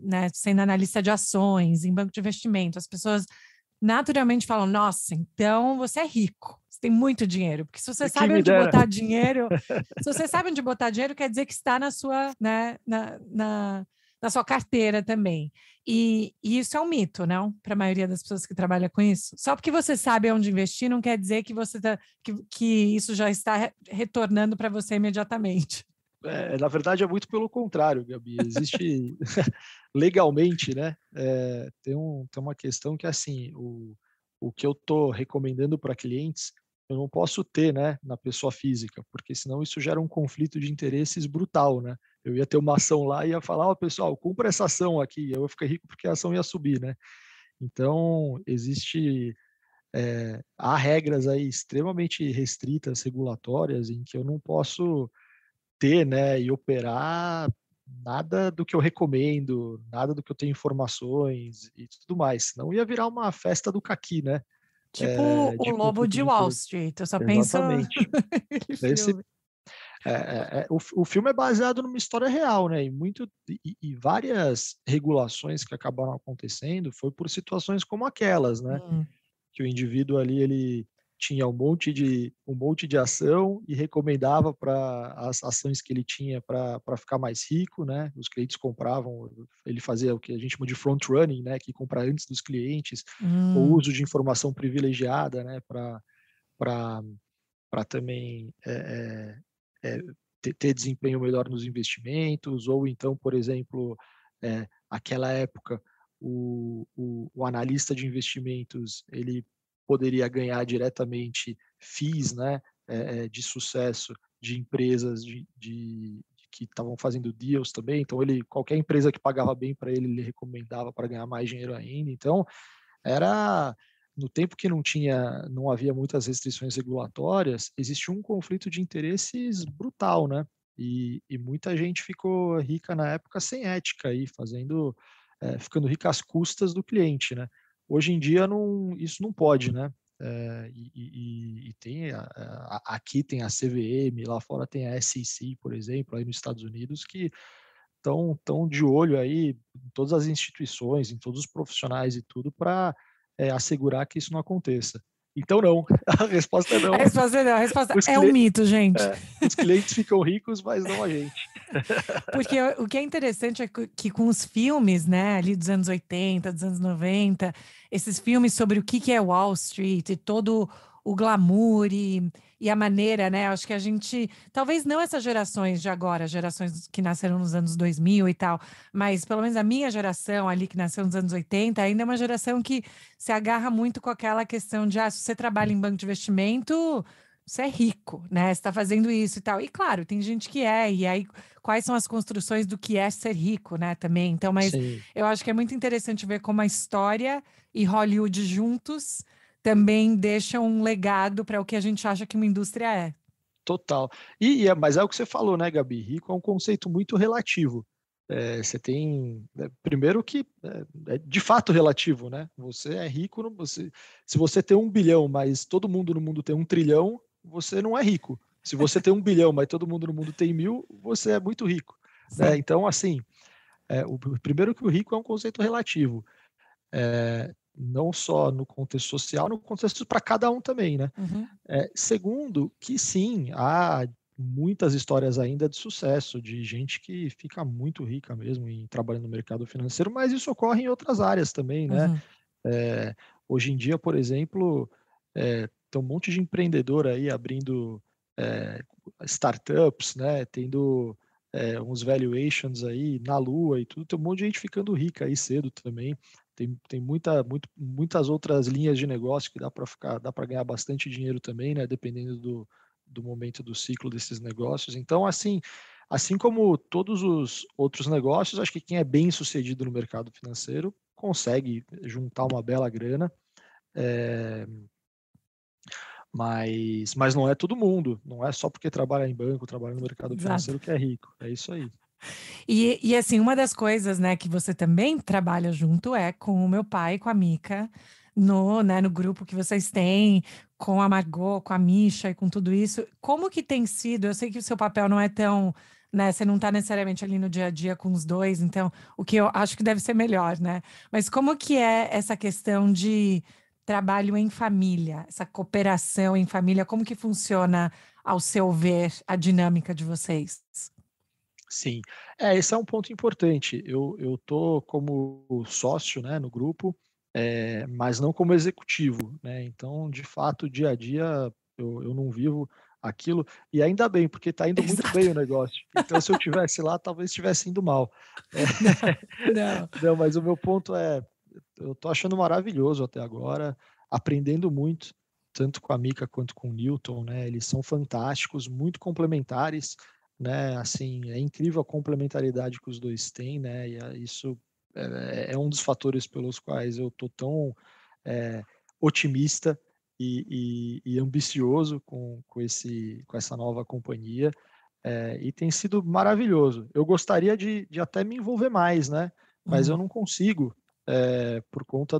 né, sendo analista de ações em banco de investimento, as pessoas naturalmente falam, nossa, então você é rico, você tem muito dinheiro, porque se você Quem sabe me onde dera. botar dinheiro, se você sabe onde botar dinheiro, quer dizer que está na sua, né, na sua carteira também. E isso é um mito, não? Para a maioria das pessoas que trabalham com isso. Só porque você sabe onde investir, não quer dizer que que isso já está retornando para você imediatamente. Na verdade, é muito pelo contrário, Gabi. Existe legalmente, né? Tem uma questão que, assim, o que eu estou recomendando para clientes, eu não posso ter, né, na pessoa física, porque senão isso gera um conflito de interesses brutal, né? Eu ia ter uma ação lá e ia falar, ó, pessoal, compra essa ação aqui, eu ia ficar rico porque a ação ia subir, né? Então, há regras aí extremamente restritas, regulatórias, em que eu não posso ter, né, e operar nada do que eu recomendo, nada do que eu tenho informações e tudo mais, senão ia virar uma festa do caqui, né, Tipo o de Lobo conflito de de Wall interesse. Street, eu só penso Exatamente. naquele Esse, filme. o filme é baseado numa história real, né, e várias regulações que acabaram acontecendo foi por situações como aquelas, né, Hum. que o indivíduo ali ele tinha um monte de ação e recomendava para as ações que ele tinha para ficar mais rico, né? Os clientes compravam, ele fazia o que a gente chama de front running, né? Que compra antes dos clientes, ou Hum. uso de informação privilegiada, né? Para também ter desempenho melhor nos investimentos, ou então, por exemplo, aquela época o analista de investimentos ele poderia ganhar diretamente FIIs, né, de sucesso de empresas que estavam fazendo deals também. Então, qualquer empresa que pagava bem para ele, ele recomendava para ganhar mais dinheiro ainda. Então, era no tempo que não havia muitas restrições regulatórias, existia um conflito de interesses brutal, né? E muita gente ficou rica na época sem ética, aí, ficando rica às custas do cliente, né? Hoje em dia isso não pode, né? Aqui tem a CVM, lá fora tem a SEC, por exemplo, aí nos Estados Unidos, que estão de olho aí em todas as instituições, em todos os profissionais e tudo, para assegurar que isso não aconteça. Então, não. A resposta é não. A resposta é um mito, gente. Os clientes ficam ricos, mas não a gente. Porque o que é interessante é que com os filmes, né, ali dos anos 80, dos anos 90, esses filmes sobre o que é Wall Street e todo o glamour e a maneira, né, acho que a gente, talvez não essas gerações de agora, gerações que nasceram nos anos 2000 e tal, mas pelo menos a minha geração ali que nasceu nos anos 80, ainda é uma geração que se agarra muito com aquela questão de, se você trabalha em banco de investimento, você é rico, né? Você está fazendo isso e tal. E claro, tem gente que e aí quais são as construções do que é ser rico, né? Também. Então, mas Sim. Eu acho que é muito interessante ver como a história e Hollywood juntos também deixam um legado para o que a gente acha que uma indústria é. Total. Mas é o que você falou, né, Gabi? Rico é um conceito muito relativo. Você tem. Primeiro que é de fato relativo, né? Você é rico, se você tem 1 bilhão, mas todo mundo no mundo tem 1 trilhão, você não é rico. Se você tem 1 bilhão, mas todo mundo no mundo tem 1.000, você é muito rico. Né? Então, assim, primeiro que o rico é um conceito relativo. Não só no contexto social, no contexto para cada um também, né? Uhum. Segundo, que sim, há muitas histórias ainda de sucesso, de gente que fica muito rica mesmo em trabalhando no mercado financeiro, mas isso ocorre em outras áreas também, né? Uhum. Hoje em dia, por exemplo, tem um monte de empreendedor aí abrindo startups, né? Tendo uns valuations aí na lua e tudo, tem um monte de gente ficando rica aí cedo também. Tem muitas outras linhas de negócio que dá para ganhar bastante dinheiro também, né? Dependendo do momento do ciclo desses negócios. Então, assim como todos os outros negócios, acho que quem é bem sucedido no mercado financeiro consegue juntar uma bela grana. Mas não é todo mundo, não é só porque trabalha em banco, trabalha no mercado financeiro que é rico. É isso aí. E assim, uma das coisas, né, que você também trabalha junto é com o meu pai, com a Mica, no grupo que vocês têm, com a Margot, com a Misha e com tudo isso. Como que tem sido? Eu sei que o seu papel não é tão, né, você não está necessariamente ali no dia a dia com os dois, então o que eu acho que deve ser melhor, né? Mas como que é essa questão de trabalho em família, essa cooperação em família, como que funciona, ao seu ver, a dinâmica de vocês? Sim, esse é um ponto importante. Eu tô como sócio, né, no grupo, mas não como executivo, né? Então, de fato, dia a dia eu não vivo aquilo, e ainda bem, porque está indo muito bem o negócio. Então, se eu tivesse lá, talvez estivesse indo mal. Não. Não, mas o meu ponto eu tô achando maravilhoso até agora, aprendendo muito, tanto com a Mica quanto com o Newton, né? Eles são fantásticos, muito complementares, né? Assim, é incrível a complementariedade que os dois têm, né? E isso é um dos fatores pelos quais eu tô tão otimista e ambicioso com essa nova companhia. E tem sido maravilhoso. Eu gostaria de até me envolver mais, né? Mas eu não consigo, por conta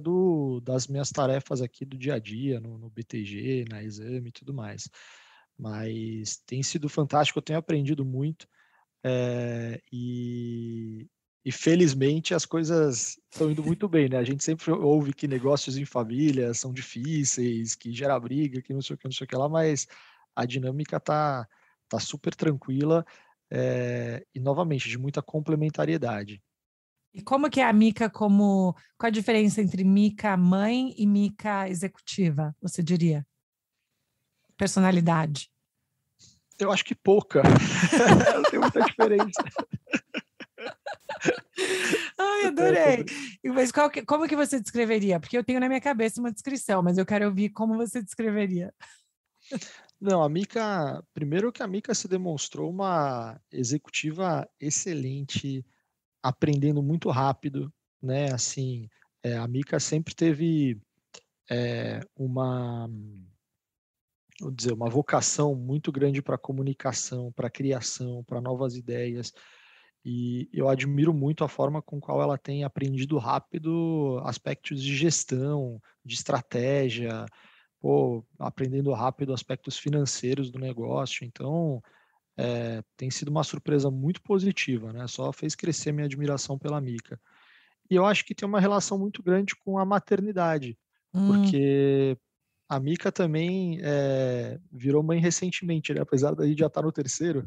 das minhas tarefas aqui do dia a dia, no BTG, na Exame e tudo mais. Mas tem sido fantástico, eu tenho aprendido muito, e felizmente as coisas estão indo muito bem, né? A gente sempre ouve que negócios em família são difíceis, que gera briga, que não sei o que lá, mas a dinâmica tá super tranquila, e novamente de muita complementariedade. E como que é a Mica qual a diferença entre Mica mãe e Mica executiva, você diria? Personalidade. Eu acho que pouca. Não tem muita diferença. Ai, adorei. Mas como que você descreveria? Porque eu tenho na minha cabeça uma descrição, mas eu quero ouvir como você descreveria. Não, a Mika, primeiro que a Mika se demonstrou uma executiva excelente, aprendendo muito rápido, né? Assim, a Mika sempre teve uma, vou dizer, uma vocação muito grande para comunicação, para criação, para novas ideias. E eu admiro muito a forma com qual ela tem aprendido rápido aspectos de gestão, de estratégia, aprendendo rápido aspectos financeiros do negócio. Então, tem sido uma surpresa muito positiva, né? Só fez crescer minha admiração pela Mika. E eu acho que tem uma relação muito grande com a maternidade, porque a Mika também virou mãe recentemente, né? Apesar da gente já estar no terceiro,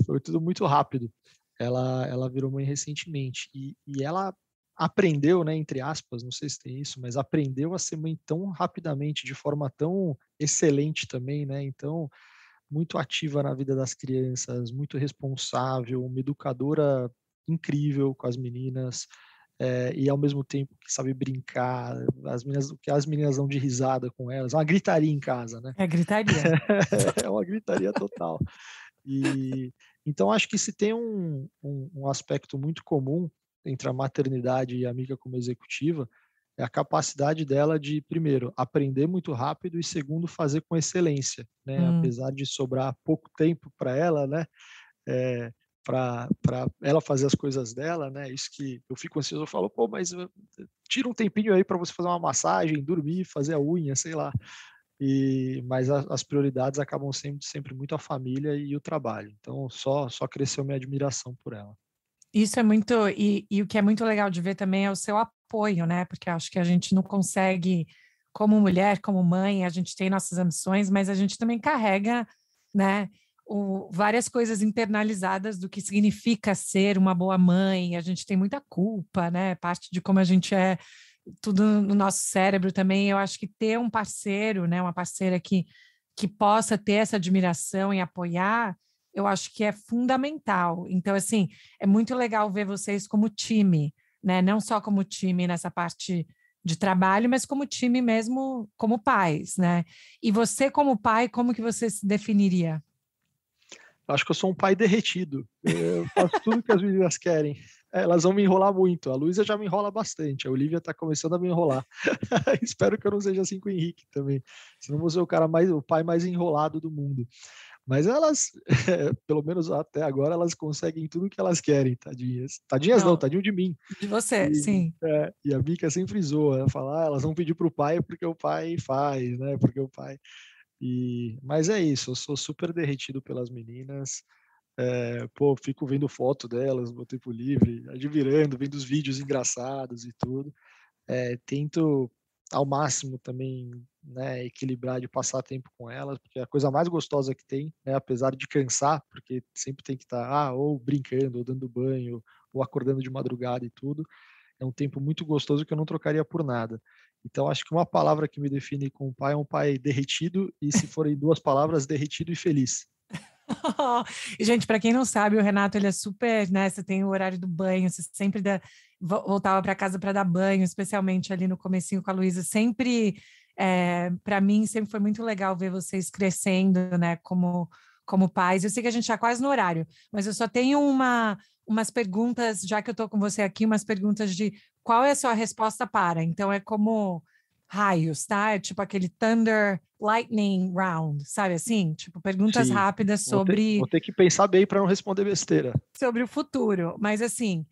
foi tudo muito rápido. Ela virou mãe recentemente e ela aprendeu, né, entre aspas, não sei se tem isso, mas aprendeu a ser mãe tão rapidamente, de forma tão excelente também, né? Então, muito ativa na vida das crianças, muito responsável, uma educadora incrível com as meninas, e ao mesmo tempo que sabe brincar, o que as meninas dão de risada com elas, é uma gritaria em casa, né? É gritaria. É uma gritaria total. E então acho que se tem um aspecto muito comum entre a maternidade e a Mika como executiva, é a capacidade dela de, primeiro, aprender muito rápido e, segundo, fazer com excelência, né? Apesar de sobrar pouco tempo para ela, né? Para ela fazer as coisas dela, né? Isso que eu fico ansioso, eu falo, pô, mas tira um tempinho aí para você fazer uma massagem, dormir, fazer a unha, sei lá. Mas as prioridades acabam sempre muito a família e o trabalho. Então, só cresceu minha admiração por ela. Isso é muito, e o que é muito legal de ver também é o seu apoio, né? Porque acho que a gente não consegue, como mulher, como mãe, a gente tem nossas ambições, mas a gente também carrega, né, várias coisas internalizadas do que significa ser uma boa mãe. A gente tem muita culpa, né? Parte de como a gente é, tudo no nosso cérebro também. Eu acho que ter um parceiro, né, uma parceira que possa ter essa admiração e apoiar, eu acho que é fundamental. Então, assim, é muito legal ver vocês como time, né? Não só como time nessa parte de trabalho, mas como time mesmo, como pais, né? E você, como pai, como que você se definiria? Acho que eu sou um pai derretido. Eu faço tudo que as meninas querem. Elas vão me enrolar muito. A Luísa já me enrola bastante. A Olivia está começando a me enrolar. Espero que eu não seja assim com o Henrique também. Senão vou ser o pai mais enrolado do mundo. Mas elas, pelo menos até agora, elas conseguem tudo que elas querem, tadinhas. Tadinhas não, Não, tadinho de mim. de você, E, sim. e a Mica sempre zoa, ela fala, elas vão pedir pro pai porque o pai faz, né? Porque o pai. Mas é isso, eu sou super derretido pelas meninas. Fico vendo foto delas no tempo livre, admirando, vendo os vídeos engraçados e tudo. Tento ao máximo também, né, equilibrar de passar tempo com elas, porque é a coisa mais gostosa que tem, né, apesar de cansar, porque sempre tem que estar ou brincando, ou dando banho, ou acordando de madrugada e tudo. É um tempo muito gostoso que eu não trocaria por nada. Então, acho que uma palavra que me define como pai é um pai derretido, e se forem duas palavras, derretido e feliz. E, gente, para quem não sabe, o Renato ele é super, né? Você tem o horário do banho, você sempre voltava para casa para dar banho, especialmente ali no comecinho com a Luísa. Sempre, para mim, sempre foi muito legal ver vocês crescendo, né? Como pais. Eu sei que a gente está quase no horário, mas eu só tenho umas perguntas, já que eu estou com você aqui, umas perguntas de qual é a sua resposta para. Então, é como raios, tá? É tipo aquele Thunder Lightning Round, sabe assim? Tipo, perguntas Sim, rápidas vou ter que pensar bem para não responder besteira. sobre o futuro. Mas assim,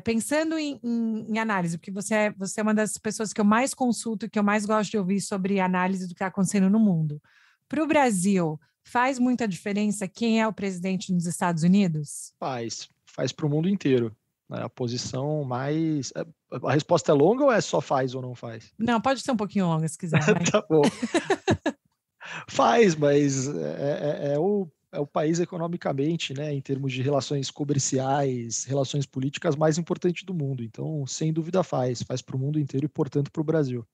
pensando em análise, porque você é uma das pessoas que eu mais consulto, que eu mais gosto de ouvir sobre análise do que está acontecendo no mundo. Para o Brasil, faz muita diferença quem é o presidente nos Estados Unidos? Faz para o mundo inteiro. Né? A posição mais. A resposta é longa ou é só faz ou não faz? Não, pode ser um pouquinho longa se quiser, vai. Tá bom. Faz, mas é o país economicamente, né, em termos de relações comerciais, relações políticas mais importante do mundo. Então, sem dúvida faz para o mundo inteiro e, portanto, para o Brasil.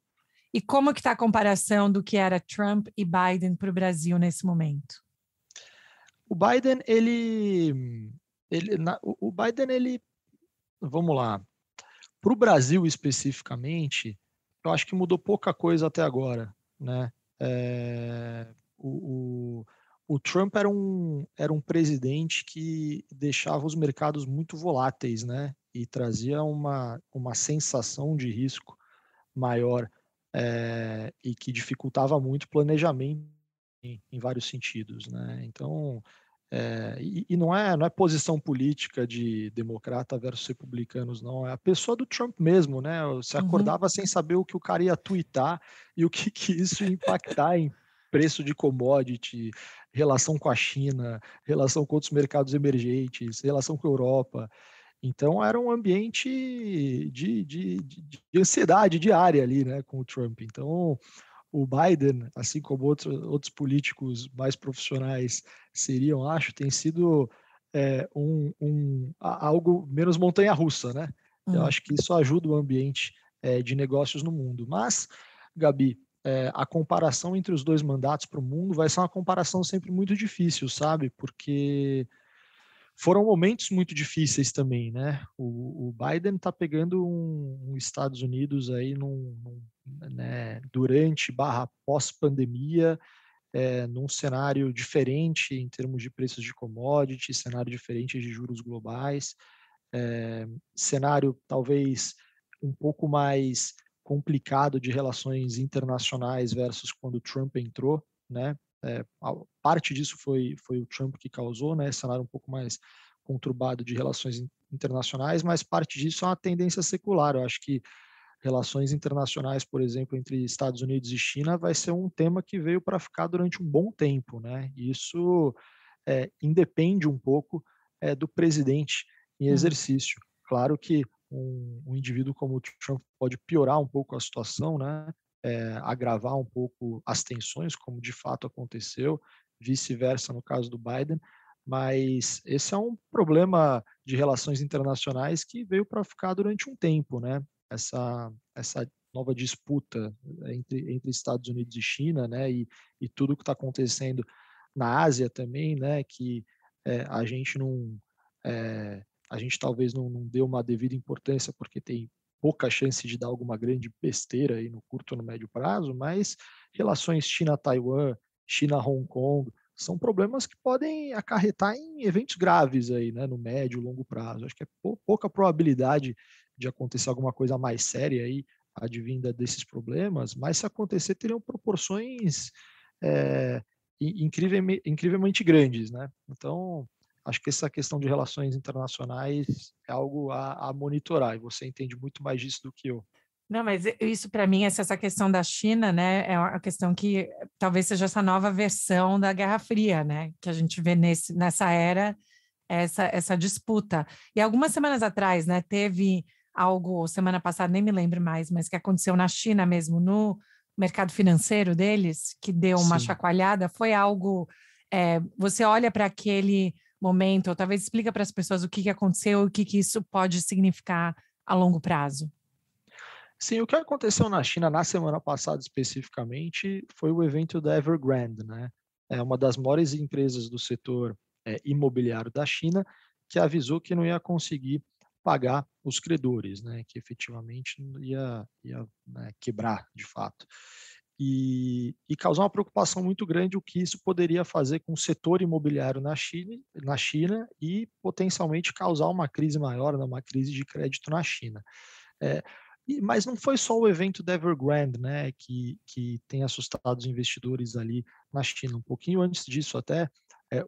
E como que está a comparação do que era Trump e Biden para o Brasil nesse momento? O Biden, o Biden, ele Vamos lá. Para o Brasil especificamente, eu acho que mudou pouca coisa até agora, né? O Trump era um presidente que deixava os mercados muito voláteis, né? E trazia uma sensação de risco maior, e que dificultava muito o planejamento em vários sentidos, né? Então, e não é posição política de democrata versus republicanos, não. É a pessoa do Trump mesmo, né? Você Uhum. acordava sem saber o que o cara ia tuitar e o que, que isso ia impactar em preço de commodity, relação com a China, relação com outros mercados emergentes, relação com a Europa. Então era um ambiente de ansiedade diária ali, né, com o Trump. Então o Biden, assim como outros políticos mais profissionais seriam, acho, tem sido algo menos montanha-russa, né? Eu Hum. acho que isso ajuda o ambiente de negócios no mundo. Mas, Gabi, a comparação entre os dois mandatos para o mundo vai ser uma comparação sempre muito difícil, sabe? Porque foram momentos muito difíceis também, né? O Biden está pegando um Estados Unidos aí né, durante barra pós-pandemia, num cenário diferente em termos de preços de commodities, cenário diferente de juros globais, cenário talvez um pouco mais complicado de relações internacionais versus quando o Trump entrou, né? Parte disso foi o Trump que causou, né? Cenário um pouco mais conturbado de relações internacionais, mas parte disso é uma tendência secular. Eu acho que relações internacionais, por exemplo, entre Estados Unidos e China, vai ser um tema que veio para ficar durante um bom tempo, né? E isso independe um pouco do presidente em Hum. exercício. Claro que um indivíduo como o Trump pode piorar um pouco a situação, né? Agravar um pouco as tensões, como de fato aconteceu, vice-versa no caso do Biden, mas esse é um problema de relações internacionais que veio para ficar durante um tempo, né? Essa nova disputa entre Estados Unidos e China, né? E tudo que está acontecendo na Ásia também, né? Que a gente não, a gente talvez não deu uma devida importância porque tem pouca chance de dar alguma grande besteira aí no curto ou no médio prazo, mas relações China-Taiwan, China-Hong Kong, são problemas que podem acarretar em eventos graves aí, né, no médio e longo prazo. Acho que é pouca probabilidade de acontecer alguma coisa mais séria aí, advinda desses problemas, mas se acontecer, teriam proporções é, incrivelmente grandes, né? Então, acho que essa questão de relações internacionais é algo a monitorar, e você entende muito mais disso do que eu. Não, mas isso para mim, essa questão da China, né, é uma questão que talvez seja essa nova versão da Guerra Fria, né, que a gente vê nessa era, essa disputa. E algumas semanas atrás, né, teve algo, semana passada, nem me lembro mais, mas que aconteceu na China mesmo, no mercado financeiro deles, que deu uma Sim. chacoalhada, foi algo, você olha para aquele momento, ou talvez explica para as pessoas o que aconteceu e o que isso pode significar a longo prazo. Sim, o que aconteceu na China na semana passada especificamente foi o evento da Evergrande, né? É uma das maiores empresas do setor imobiliário da China que avisou que não ia conseguir pagar os credores, né? Que efetivamente ia né, quebrar de fato. E causar uma preocupação muito grande o que isso poderia fazer com o setor imobiliário na China e potencialmente causar uma crise maior, né, uma crise de crédito na China. É, mas não foi só o evento da Evergrande, né, que tem assustado os investidores ali na China. Um pouquinho antes disso até,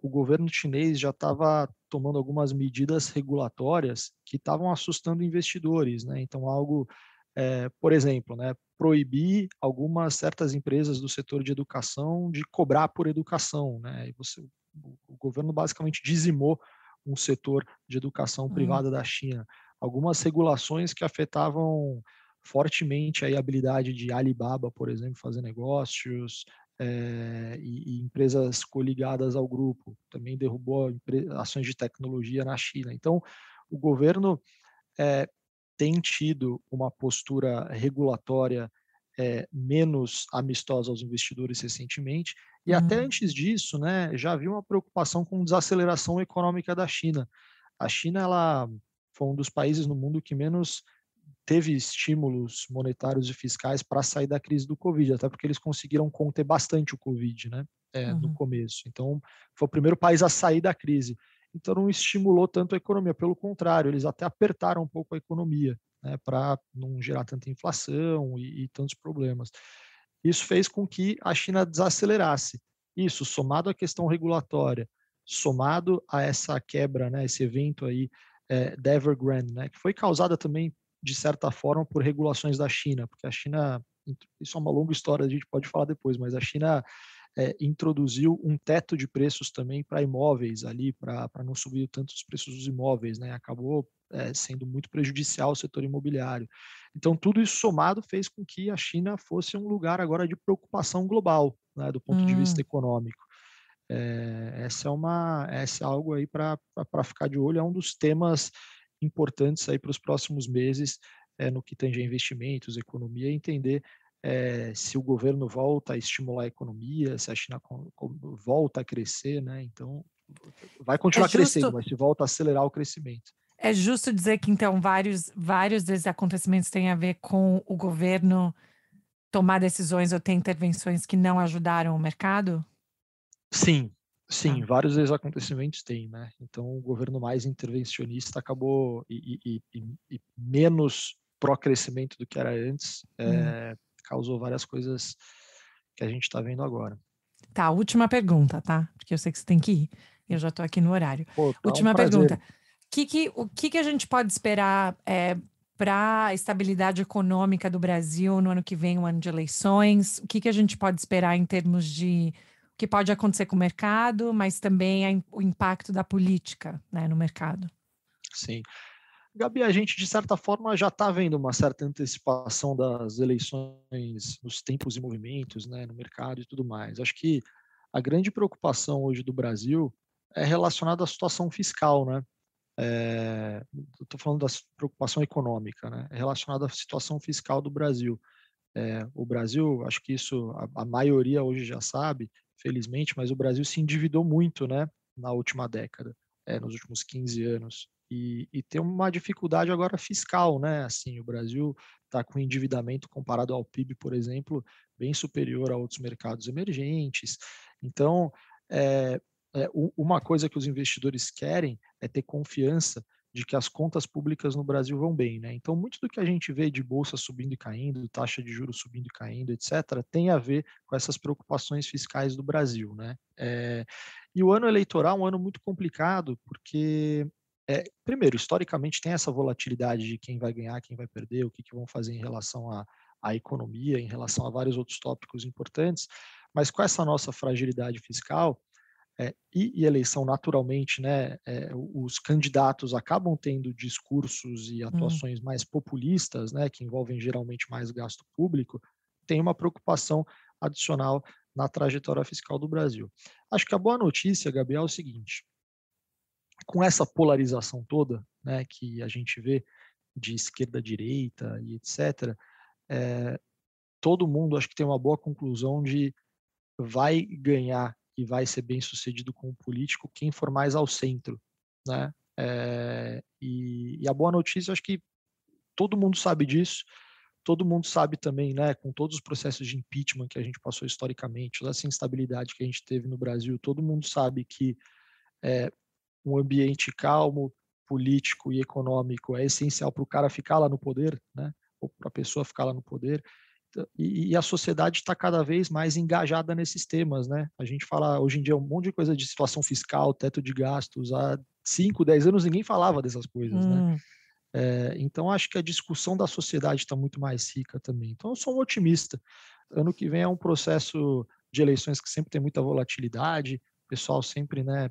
o governo chinês já estava tomando algumas medidas regulatórias que estavam assustando investidores, né? Então algo, por exemplo, né, proibir algumas certas empresas do setor de educação de cobrar por educação, né? O governo basicamente dizimou um setor de educação Hum. privada da China, algumas regulações que afetavam fortemente aí a habilidade de Alibaba, por exemplo, fazer negócios, e empresas coligadas ao grupo. Também derrubou ações de tecnologia na China. Então, o governo eh, tem tido uma postura regulatória menos amistosa aos investidores recentemente, e até Hum. antes disso, né, já havia uma preocupação com desaceleração econômica da China. A China, ela foi um dos países no mundo que menos teve estímulos monetários e fiscais para sair da crise do Covid, até porque eles conseguiram conter bastante o Covid, né, no começo. Então, foi o primeiro país a sair da crise. Então, não estimulou tanto a economia, pelo contrário, eles até apertaram um pouco a economia, né, para não gerar tanta inflação e tantos problemas. Isso fez com que a China desacelerasse. Isso, somado à questão regulatória, somado a essa quebra, né, esse evento aí da Evergrande, né, que foi causada também, de certa forma, por regulações da China, porque a China, isso é uma longa história, a gente pode falar depois, mas a China introduziu um teto de preços também para imóveis ali, para não subir tanto os preços dos imóveis, né? Acabou sendo muito prejudicial ao setor imobiliário. Então, tudo isso somado fez com que a China fosse um lugar agora de preocupação global, né, do ponto de vista econômico. Essa é algo aí para ficar de olho, é um dos temas importantes aí para os próximos meses, no que tange a investimentos, economia, e entender se o governo volta a estimular a economia, se a China volta a crescer, né? Então, vai continuar crescendo, mas se volta a acelerar o crescimento. É justo dizer que, então, vários desses acontecimentos têm a ver com o governo tomar decisões ou ter intervenções que não ajudaram o mercado? Sim, vários desses acontecimentos têm, né? Então, o governo mais intervencionista acabou e menos pró-crescimento do que era antes, causou várias coisas que a gente está vendo agora. Tá, última pergunta, tá? Porque eu sei que você tem que ir. Eu já estou aqui no horário. Pô, tá Última um prazer. pergunta. O que a gente pode esperar para a estabilidade econômica do Brasil no ano que vem, um ano de eleições? O que a gente pode esperar em termos de o que pode acontecer com o mercado, mas também o impacto da política, né, no mercado? Sim. Gabi, a gente, de certa forma, já está vendo uma certa antecipação das eleições nos tempos e movimentos, né, no mercado e tudo mais. Acho que a grande preocupação hoje do Brasil é relacionada à situação fiscal, né? Estou falando da preocupação econômica, né? É relacionada à situação fiscal do Brasil. O Brasil, acho que isso a maioria hoje já sabe, felizmente, mas o Brasil se endividou muito, né, na última década, nos últimos 15 anos. E tem uma dificuldade agora fiscal, né? Assim, o Brasil está com endividamento comparado ao PIB, por exemplo, bem superior a outros mercados emergentes. Então, uma coisa que os investidores querem é ter confiança de que as contas públicas no Brasil vão bem, né? Então, muito do que a gente vê de bolsa subindo e caindo, taxa de juros subindo e caindo, etc., tem a ver com essas preocupações fiscais do Brasil, né? E o ano eleitoral é um ano muito complicado, porque, primeiro, historicamente tem essa volatilidade de quem vai ganhar, quem vai perder, o que vão fazer em relação à economia, em relação a vários outros tópicos importantes, mas com essa nossa fragilidade fiscal, e eleição, naturalmente, né, os candidatos acabam tendo discursos e atuações mais populistas, né, que envolvem geralmente mais gasto público, tem uma preocupação adicional na trajetória fiscal do Brasil. Acho que a boa notícia, Gabriel, é o seguinte: com essa polarização toda, né, que a gente vê de esquerda a direita e etc., todo mundo acho que tem uma boa conclusão de vai ganhar e vai ser bem sucedido como político quem for mais ao centro, né? E a boa notícia, acho que todo mundo sabe disso, todo mundo sabe também, né, com todos os processos de impeachment que a gente passou historicamente, toda essa instabilidade que a gente teve no Brasil, todo mundo sabe que um ambiente calmo, político e econômico é essencial para o cara ficar lá no poder, né, ou para a pessoa ficar lá no poder. E a sociedade está cada vez mais engajada nesses temas, né? A gente fala hoje em dia um monte de coisa de situação fiscal, teto de gastos. Há 5, 10 anos ninguém falava dessas coisas, né? Então acho que a discussão da sociedade está muito mais rica também. Então eu sou um otimista. Ano que vem é um processo de eleições que sempre tem muita volatilidade. O pessoal sempre, né,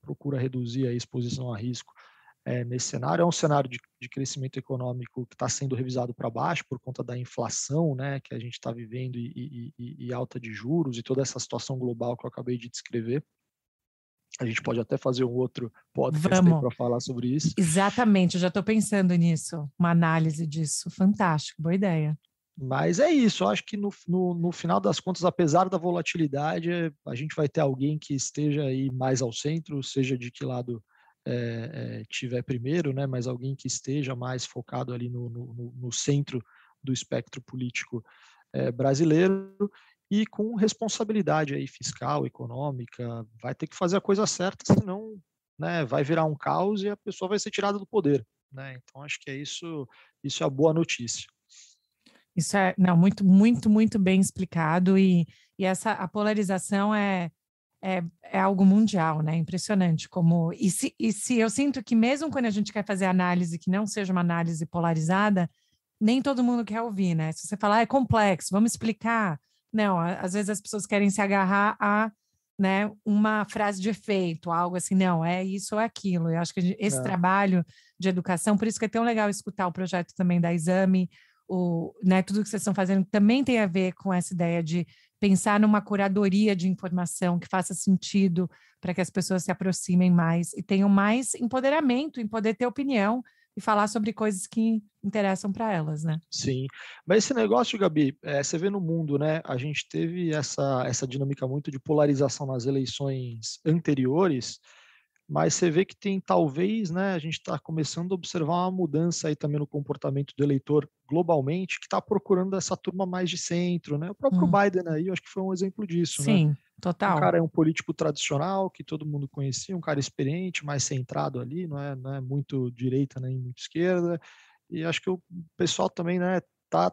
procura reduzir a exposição a risco. Nesse cenário. É um cenário de crescimento econômico que está sendo revisado para baixo por conta da inflação, né, que a gente está vivendo e alta de juros e toda essa situação global que eu acabei de descrever. A gente pode até fazer um outro podcast para falar sobre isso. Exatamente, eu já estou pensando nisso, uma análise disso. Fantástico, boa ideia. Mas é isso, eu acho que no final das contas, apesar da volatilidade, a gente vai ter alguém que esteja aí mais ao centro, seja de que lado tiver primeiro, né, mas alguém que esteja mais focado ali no centro do espectro político brasileiro e com responsabilidade aí fiscal, econômica, vai ter que fazer a coisa certa, senão, né, vai virar um caos e a pessoa vai ser tirada do poder, né? Então acho que isso é a boa notícia. Isso é, não, muito, muito, muito bem explicado e a polarização é algo mundial, né? Impressionante como e se eu sinto que mesmo quando a gente quer fazer análise que não seja uma análise polarizada, nem todo mundo quer ouvir, né? Se você falar é complexo, vamos explicar. Não, às vezes as pessoas querem se agarrar a, né, uma frase de efeito, algo assim, não, é isso ou é aquilo. Eu acho que esse trabalho de educação, por isso que é tão legal escutar o projeto também da Exame, né, tudo que vocês estão fazendo também tem a ver com essa ideia de pensar numa curadoria de informação que faça sentido para que as pessoas se aproximem mais e tenham mais empoderamento em poder ter opinião e falar sobre coisas que interessam para elas, né? Sim, mas esse negócio, Gabi, você vê no mundo, né? A gente teve essa dinâmica muito de polarização nas eleições anteriores, mas você vê que tem talvez, né? A gente está começando a observar uma mudança aí também no comportamento do eleitor globalmente, que está procurando essa turma mais de centro, né? O próprio Biden aí, eu acho que foi um exemplo disso, né? Sim, total. Um cara é um político tradicional que todo mundo conhecia, um cara experiente, mais centrado ali, não é muito direita nem muito esquerda. E acho que o pessoal também, né,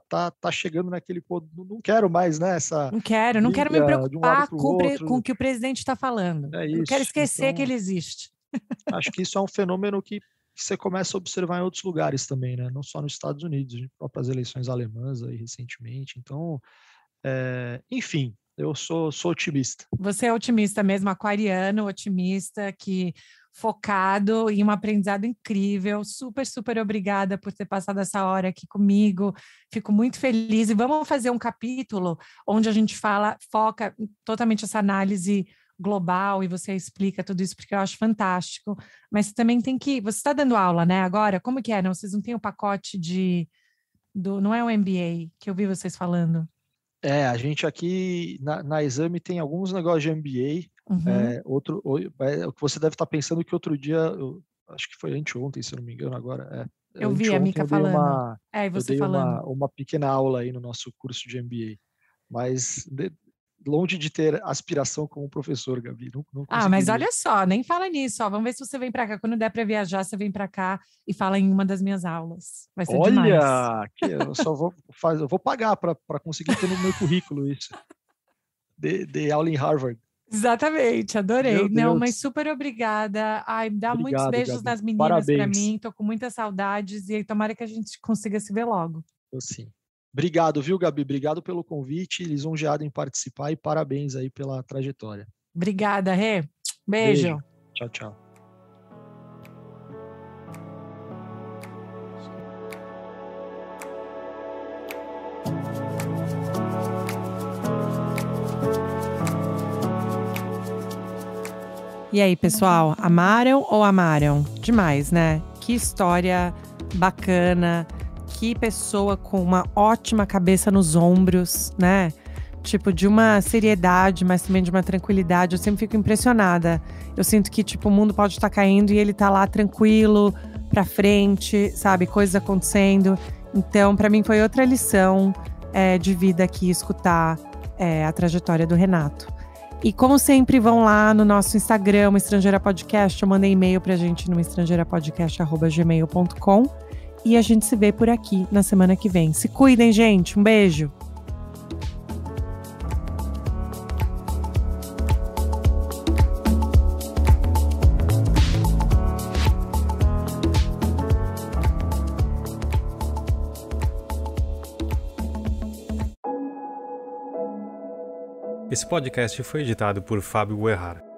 tá chegando naquele ponto, não quero mais, né, essa não quero me de um lado preocupar para o outro. com o que o presidente está falando. É Eu quero isso. esquecer Então, que ele existe. acho que isso é um fenômeno que você começa a observar em outros lugares também, né? Não só nos Estados Unidos, as próprias eleições alemãs aí recentemente. Então, enfim, eu sou otimista. Você é otimista mesmo, aquariano, otimista, que focado em um aprendizado incrível. Super, super obrigada por ter passado essa hora aqui comigo. Fico muito feliz. E vamos fazer um capítulo onde a gente foca totalmente essa análise global e você explica tudo isso, porque eu acho fantástico. Mas você também tem que... Você está dando aula, né, agora? Como que é? Não, vocês não têm o pacote não é o MBA que eu vi vocês falando. A gente aqui na Exame tem alguns negócios de MBA. O que você deve estar pensando que outro dia, acho que foi anteontem, se eu não me engano, agora. Eu vi a Mica falando. Eu dei uma pequena aula aí no nosso curso de MBA. Mas longe de ter aspiração como professor, Gabi. Não mas olha só, nem fala nisso. Ó. Vamos ver se você vem para cá. Quando der para viajar, você vem para cá e fala em uma das minhas aulas. Vai ser demais. Olha, eu só eu vou pagar para conseguir ter no meu currículo isso. De aula em Harvard. Exatamente, adorei. Não, mas super obrigada. Ai, dá muitos beijos Gabi. nas meninas para mim. Tô com muitas saudades e tomara que a gente consiga se ver logo. Sim. Obrigado, viu, Gabi? Obrigado pelo convite, lisonjeado em participar e parabéns aí pela trajetória. Obrigada, Rê. Beijo. Tchau, tchau. E aí, pessoal, amaram ou amaram? Demais, né? Que história bacana, que pessoa com uma ótima cabeça nos ombros, né? Tipo, de uma seriedade, mas também de uma tranquilidade. Eu sempre fico impressionada. Eu sinto que, tipo, o mundo pode estar caindo e ele tá lá tranquilo, pra frente, sabe? Coisas acontecendo. Então, pra mim foi outra lição de vida aqui, escutar a trajetória do Renato. E como sempre, vão lá no nosso Instagram, Estrangeira Podcast, ou mandem e-mail pra gente no estrangeirapodcast@gmail.com e a gente se vê por aqui na semana que vem. Se cuidem, gente. Um beijo. Esse podcast foi editado por Fábio Guerrara.